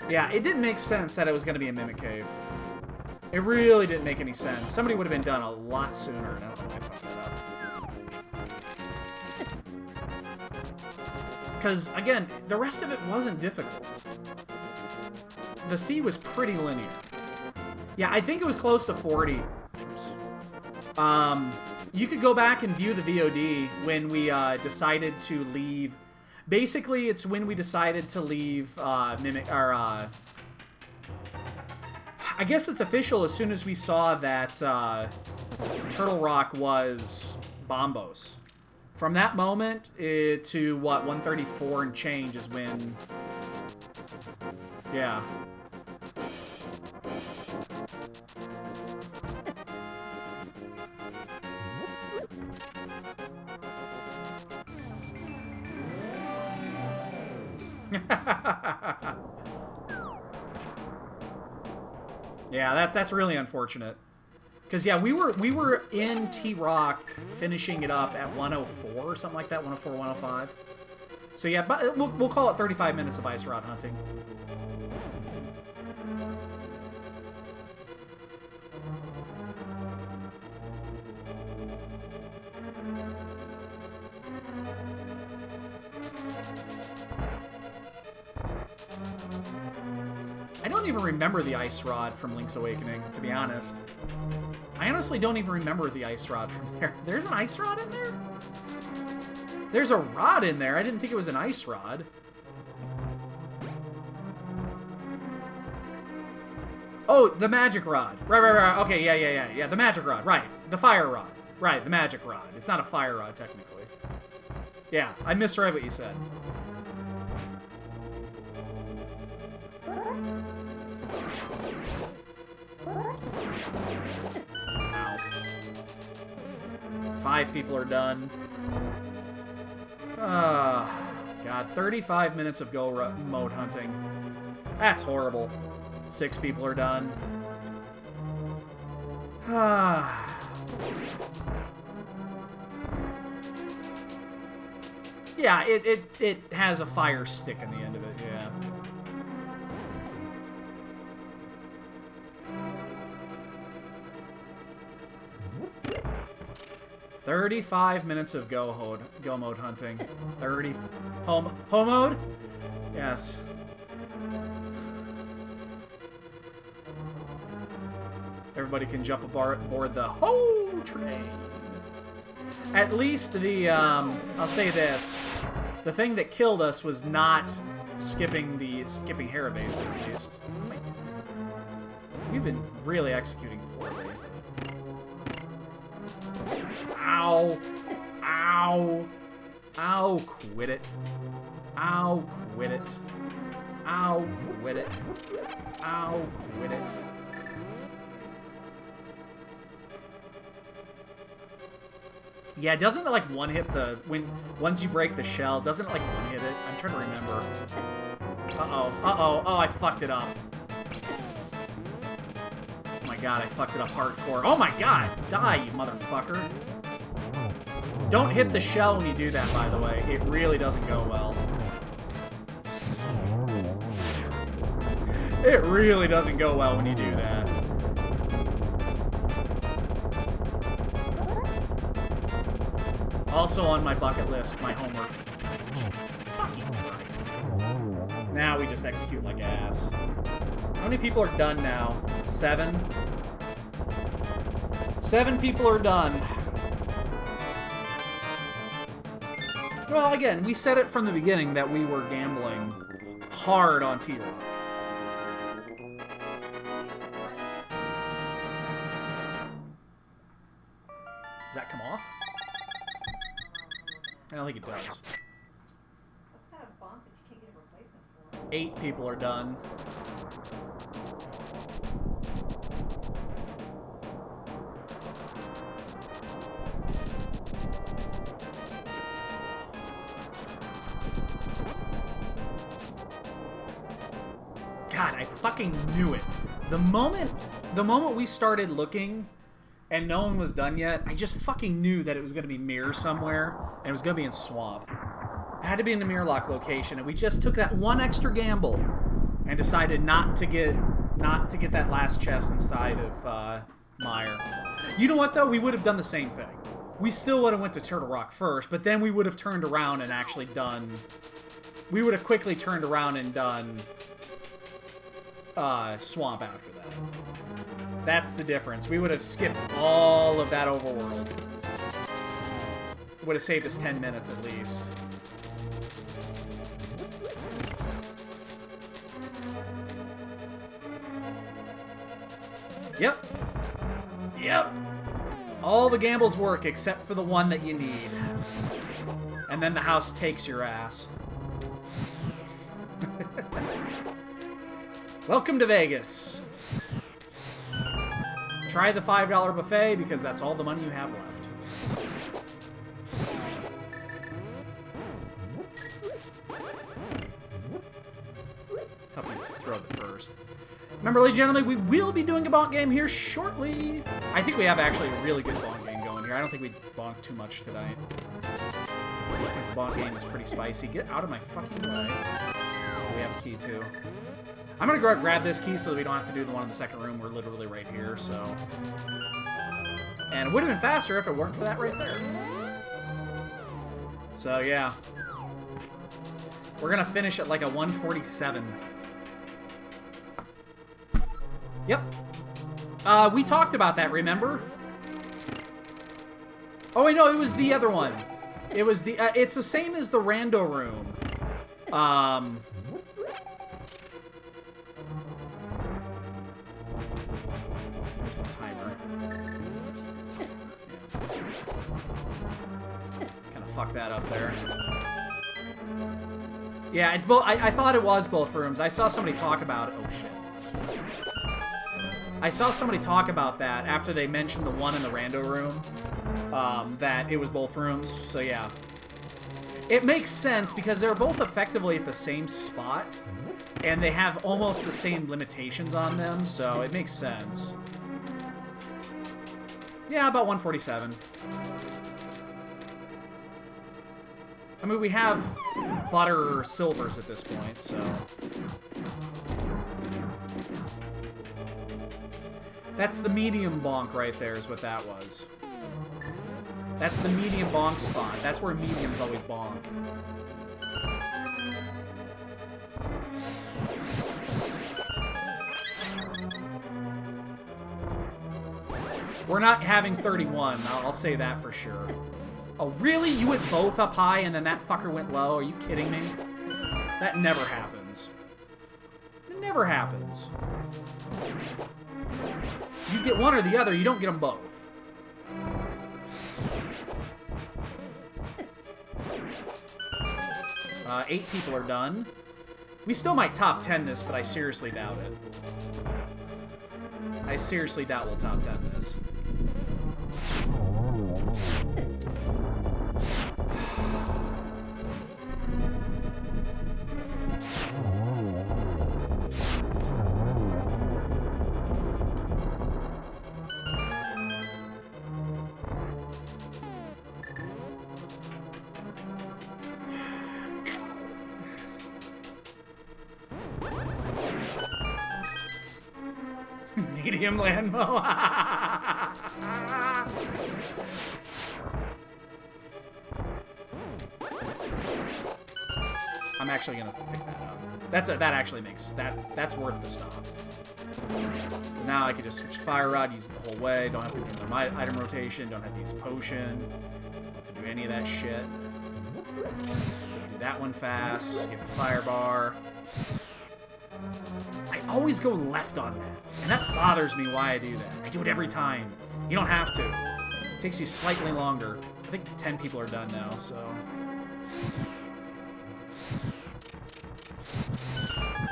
Yeah, it didn't make sense that it was going to be a Mimic Cave. It really didn't make any sense. Somebody would have been done a lot sooner, and I don't know why I fucked that up. Because, again, the rest of it wasn't difficult. The sea was pretty linear. Yeah, I think it was close to 40. Oops. You could go back and view the VOD when we decided to leave. Basically, it's when we decided to leave Mimic, or I guess it's official as soon as we saw that Turtle Rock was Bombos. From that moment to, what, 134 and change is when... Yeah. Yeah, that's really unfortunate. Because yeah, we were in T-Rock finishing it up at 104 or something like that, 104, 105. So yeah, but we'll call it 35 minutes of ice rod hunting. I don't even remember the ice rod from Link's Awakening, to be honest. I honestly don't even remember the ice rod from there. There's an ice rod in there? There's a rod in there. I didn't think it was an ice rod. Oh, the magic rod. Right. Okay, yeah. The magic rod, right. The fire rod. Right, the magic rod. It's not a fire rod, technically. Yeah, I misread what you said. Ow. 5 people are done. God, 35 minutes of go mode hunting. That's horrible. 6 people are done. Yeah, it has a fire stick in the end of it, yeah. $35 minutes of go mode hunting. 30 home mode? Yes. Everybody can jump aboard the whole train. At least the I'll say this: the thing that killed us was not skipping Harabase, at least. What am I doing? We've been really executing poorly. Ow! Ow! Ow! Quit it! Ow! Quit it! Ow! Quit it! Ow! Quit it! Yeah, doesn't it like one hit the once you break the shell? Doesn't it like one hit it? I'm trying to remember. Oh, I fucked it up. Oh my god, I fucked it up hardcore. Oh my god, die, you motherfucker. Don't hit the shell when you do that, by the way. It really doesn't go well. It really doesn't go well when you do that. Also on my bucket list, my homework. Jesus fucking Christ. Now we just execute like ass. How many people are done now? 7? 7 people are done. Well, again, we said it from the beginning that we were gambling hard on T-Rock. Does that come off? I don't think it does. That's kind of bump that you can't get a replacement for. 8 people are done. God, I fucking knew it. The moment we started looking and no one was done yet, I just fucking knew that it was going to be mirror somewhere, and it was going to be in Swamp. It had to be in the mirror lock location, and we just took that one extra gamble and decided not to get that last chest inside of Meyer. You know what, though? We would have done the same thing. We still would have went to Turtle Rock first, but then we would have turned around and actually done... We would have quickly turned around and done Swamp after that. That's the difference. We would have skipped all of that overworld. Would have saved us 10 minutes at least. Yep. Yep. All the gambles work except for the one that you need. And then the house takes your ass. Welcome to Vegas. Try the $5 buffet because that's all the money you have left. Help you throw it first. Remember, ladies and gentlemen, we will be doing a bonk game here shortly. I think we have actually a really good bonk game going here. I don't think we bonked too much tonight. I think the bonk game is pretty spicy. Get out of my fucking way. Oh, we have a key, too. I'm going to grab this key so that we don't have to do the one in the second room. We're literally right here, so... And it would have been faster if it weren't for that right there. So, yeah. We're going to finish at like a 147. Yep. We talked about that, remember? Oh, wait, no, it was the other one. It was the... it's the same as the rando room. There's the timer. Kind of fuck that up there. Yeah, it's both. I thought it was both rooms. I saw somebody talk about it. Oh, shit. I saw somebody talk about that after they mentioned the one in the rando room. That it was both rooms. So, yeah. It makes sense because they're both effectively at the same spot. And they have almost the same limitations on them, so it makes sense. Yeah, about 147. I mean, we have butter silvers at this point, so... That's the medium bonk right there is what that was. That's the medium bonk spot. That's where mediums always bonk. We're not having 31, I'll say that for sure. Oh, really? You went both up high and then that fucker went low? Are you kidding me? That never happens. It never happens. You get one or the other, you don't get them both. Eight people are done. We still might top 10 this, but I seriously doubt it. I seriously doubt we'll top 10 this. Medium landmo. I'm actually gonna pick that up. That actually makes that's worth the stop. Because now I can just switch to fire rod, use it the whole way. Don't have to do my item rotation. Don't have to use a potion. Don't have to do any of that shit. Do that one fast. Skip the fire bar. I always go left on that, and that bothers me why I do that. I do it every time. You don't have to. It takes you slightly longer. I think 10 people are done now, so...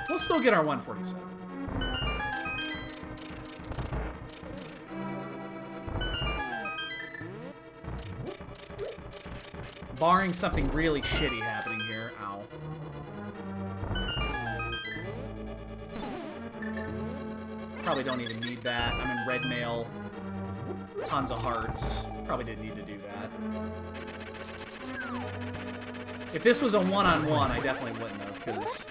We'll still get our 147. Barring something really shitty happening here. Ow. Probably don't even need that. I'm in red mail. Tons of hearts. Probably didn't need to do that. If this was a one-on-one, I definitely wouldn't have, because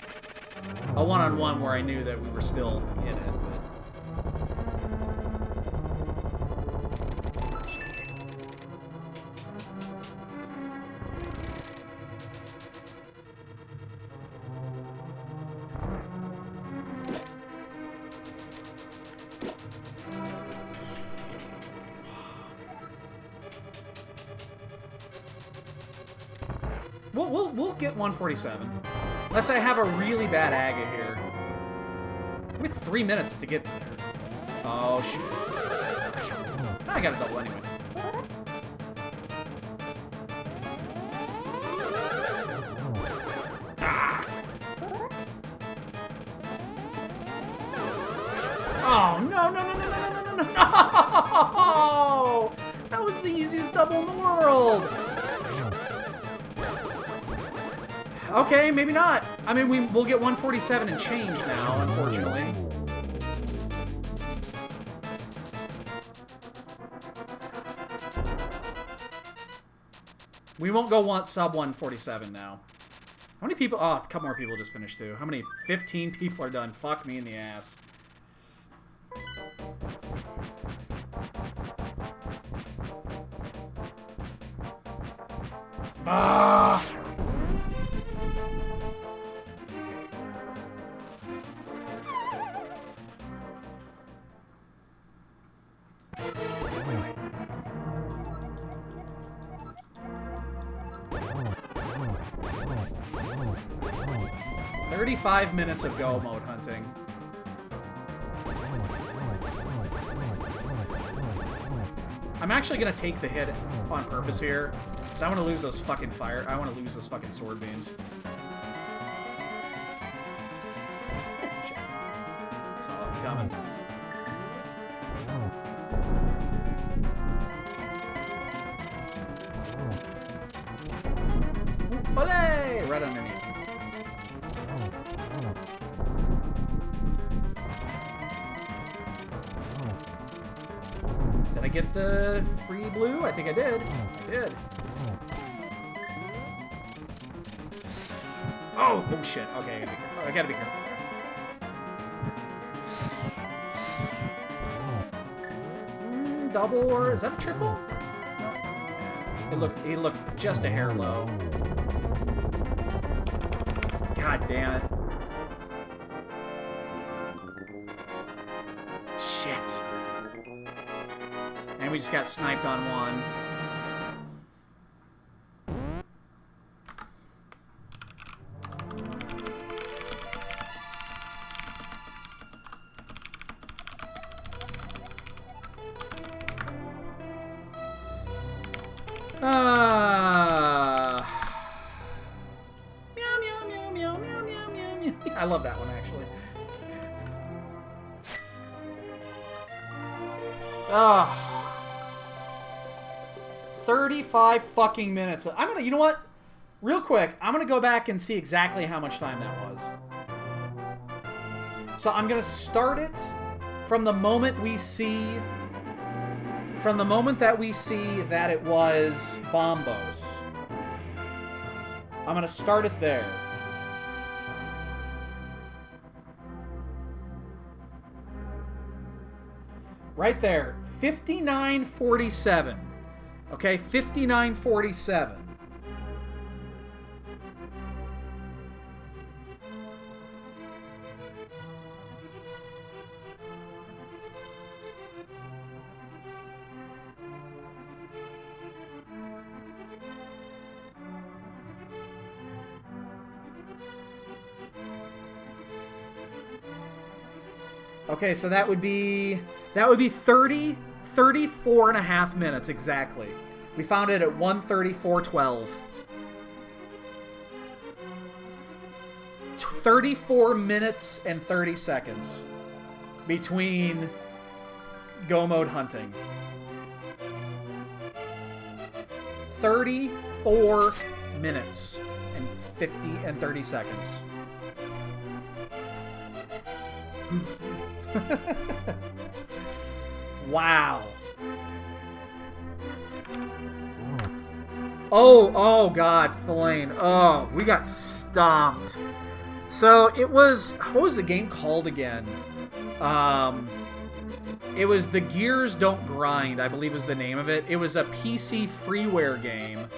a one-on-one where I knew that we were still in it, but... We'll get 147. Unless I have a really bad aga here. With 3 minutes to get there. Oh, shit. I got a double anyway. Ah. Oh, no, no, no, no, no, no, no, no, no! That was the easiest double in the world! Okay, maybe not. I mean, we'll get 147 and change now, unfortunately. We won't go sub 147 now. How many people? Oh, a couple more people just finished too. How many? 15 people are done. Fuck me in the ass. Ah! "35 minutes of go mode hunting." I'm actually gonna take the hit on purpose here, because I want to lose those fucking fire. I want to lose those fucking sword beams. Shit. It's all coming. Olé! Right underneath. Did I get the free blue? I think I did. I did. Oh! Oh shit. Okay, I gotta be careful. Double, or is that a triple? No. It looked just a hair low. God damn it. Shit. And we just got sniped on one. Meow, meow, meow, meow, meow, meow, meow, meow. I love that one, actually. 35 fucking minutes. I'm gonna, you know what? Real quick, I'm gonna go back and see exactly how much time that was. So I'm gonna start it from the moment we see... From the moment that we see that it was Bombos. I'm gonna start it there. Right there. 59:47. Okay, 59:47. Okay, so that would be 34 and a half minutes exactly. We found it at 1:34:12. 34 minutes and 30 seconds between go mode hunting. 34 minutes and 30 seconds. Wow. Oh God, Thelaine. Oh, we got stomped. So it was, what was the game called again? It was The Gears Don't Grind, I believe was the name of it. It was a PC freeware game.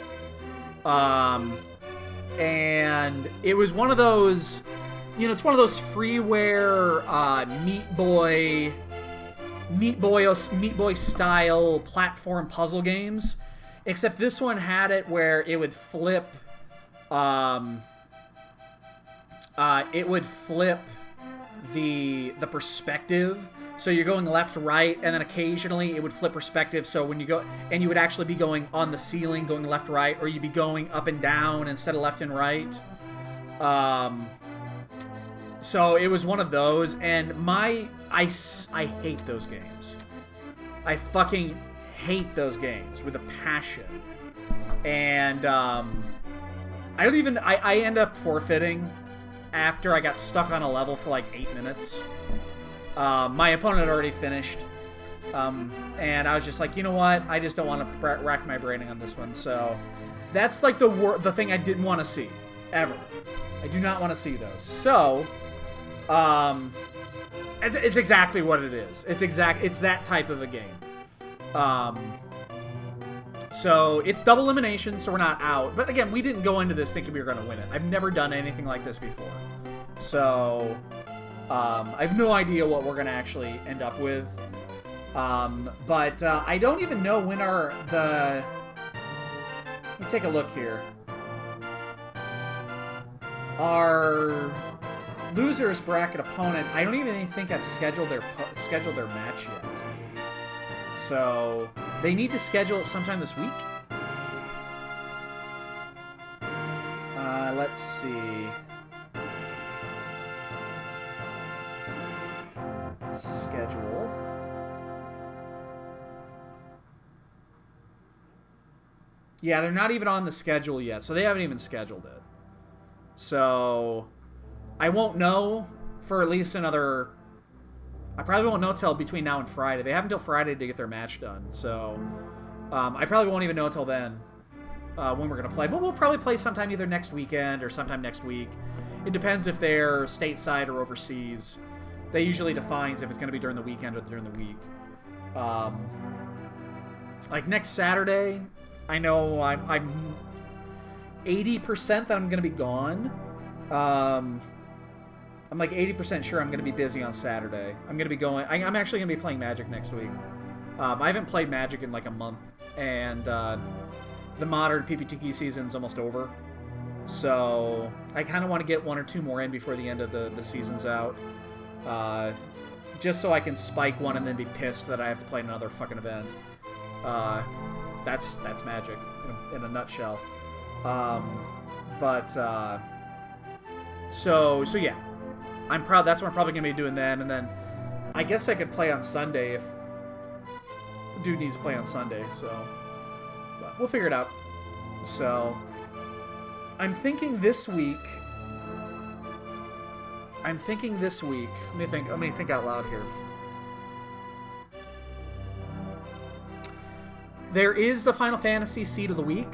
And it was one of those, you know, it's one of those freeware Meat Boy style platform puzzle games. Except this one had it where it would flip the perspective. So you're going left, right, and then occasionally it would flip perspective. So when you go, and you would actually be going on the ceiling, going left, right, or you'd be going up and down instead of left and right. So it was one of those, and I hate those games. I fucking hate those games with a passion. And I end up forfeiting after I got stuck on a level for like 8 minutes. My opponent had already finished, and I was just like, you know what? I just don't want to rack my brain on this one. So that's like the thing I didn't want to see ever. I do not want to see those. So it's exactly what it is. It's that type of a game. So it's double elimination, so we're not out. But again, we didn't go into this thinking we were going to win it. I've never done anything like this before. So I have no idea what we're going to actually end up with. But I don't even know when let me take a look here. Our losers bracket opponent, I don't even think I've scheduled their match yet. So they need to schedule it sometime this week. Let's see. Schedule. Yeah, they're not even on the schedule yet, so they haven't even scheduled it. So I won't know for at least another... I probably won't know till between now and Friday. They have until Friday to get their match done, so I probably won't even know until then when we're going to play. But we'll probably play sometime either next weekend or sometime next week. It depends if they're stateside or overseas. They usually defines if it's going to be during the weekend or during the week. Like next Saturday, I know I'm 80% that I'm going to be gone. I'm like 80% sure I'm going to be busy on Saturday. I'm going to be going... I'm actually going to be playing Magic next week. I haven't played Magic in like a month, and the modern PPTQ season's almost over. So I kind of want to get 1 or 2 more in before the end of the season's out. Just so I can spike one and then be pissed that I have to play another fucking event. That's Magic in a nutshell. So yeah. I'm proud. That's what I'm probably going to be doing then. And then I guess I could play on Sunday if dude needs to play on Sunday. So but we'll figure it out. So I'm thinking this week. Let me think out loud here. There is the Final Fantasy Seed of the Week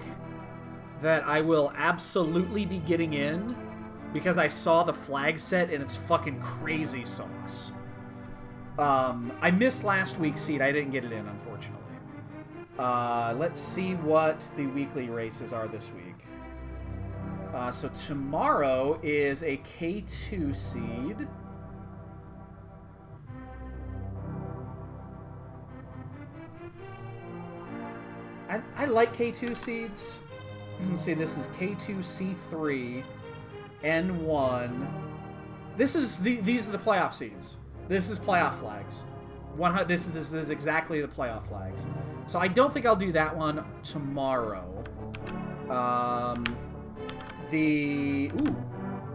that I will absolutely be getting in. Because I saw the flag set and it's fucking crazy sauce. I missed last week's seed. I didn't get it in, unfortunately. Let's see what the weekly races are this week. So tomorrow is a K2 seed. I like K2 seeds. Let's see, this is K2C3. N1. These are the playoff seeds. This is playoff flags. This is exactly the playoff flags. So I don't think I'll do that one tomorrow.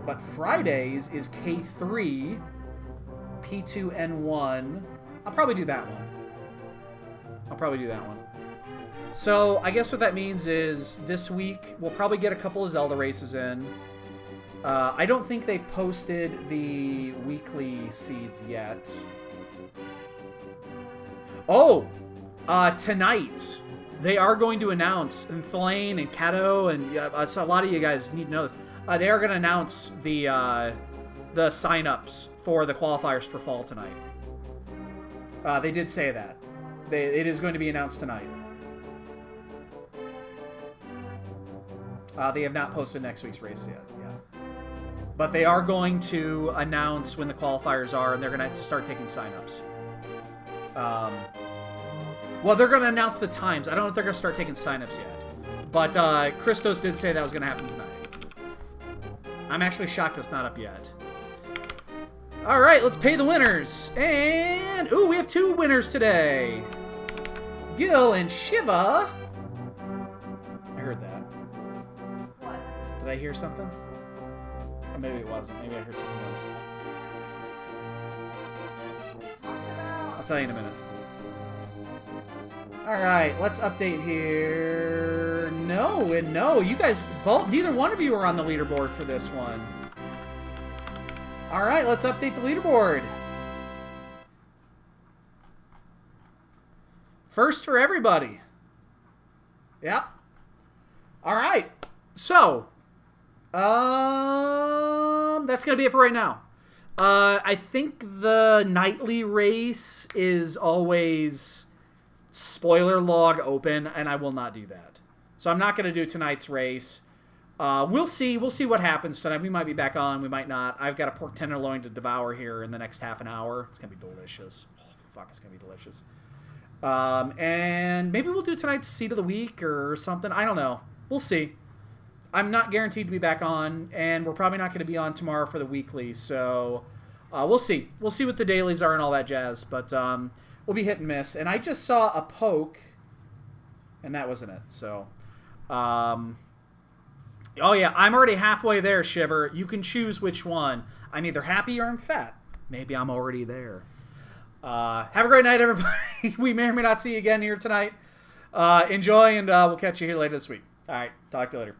But Fridays is K3, P2, N1. I'll probably do that one. So I guess what that means is this week we'll probably get a couple of Zelda races in. I don't think they've posted the weekly seeds yet. Oh! Tonight, they are going to announce, and Thlane and Kato, and so a lot of you guys need to know this, they are going to announce the sign-ups for the qualifiers for fall tonight. They did say that. It is going to be announced tonight. They have not posted next week's race yet. But they are going to announce when the qualifiers are, and they're going to have to start taking signups. Well, they're going to announce the times. I don't know if they're going to start taking signups yet. But Christos did say that was going to happen tonight. I'm actually shocked it's not up yet. All right, let's pay the winners. And, ooh, we have 2 winners today. Gil and Shiva. I heard that. What? Did I hear something? Or maybe it wasn't. Maybe I heard something else. I'll tell you in a minute. All right, let's update here. No and no. You guys, neither one of you are on the leaderboard for this one. All right, let's update the leaderboard. First for everybody. Yep. All right. So, that's going to be it for right now. I think the nightly race is always spoiler log open, and I will not do that. So I'm not going to do tonight's race. We'll see. We'll see what happens tonight. We might be back on. We might not. I've got a pork tenderloin to devour here in the next half an hour. It's going to be delicious. Oh, fuck, it's going to be delicious. And maybe we'll do tonight's Seed of the Week or something. I don't know. We'll see. I'm not guaranteed to be back on, and we're probably not going to be on tomorrow for the weekly. So we'll see. We'll see what the dailies are and all that jazz. But we'll be hit and miss. And I just saw a poke, and that wasn't it. So, oh yeah, I'm already halfway there, Shiver. You can choose which one. I'm either happy or I'm fat. Maybe I'm already there. Have a great night, everybody. We may or may not see you again here tonight. Enjoy, and we'll catch you here later this week. All right, talk to you later.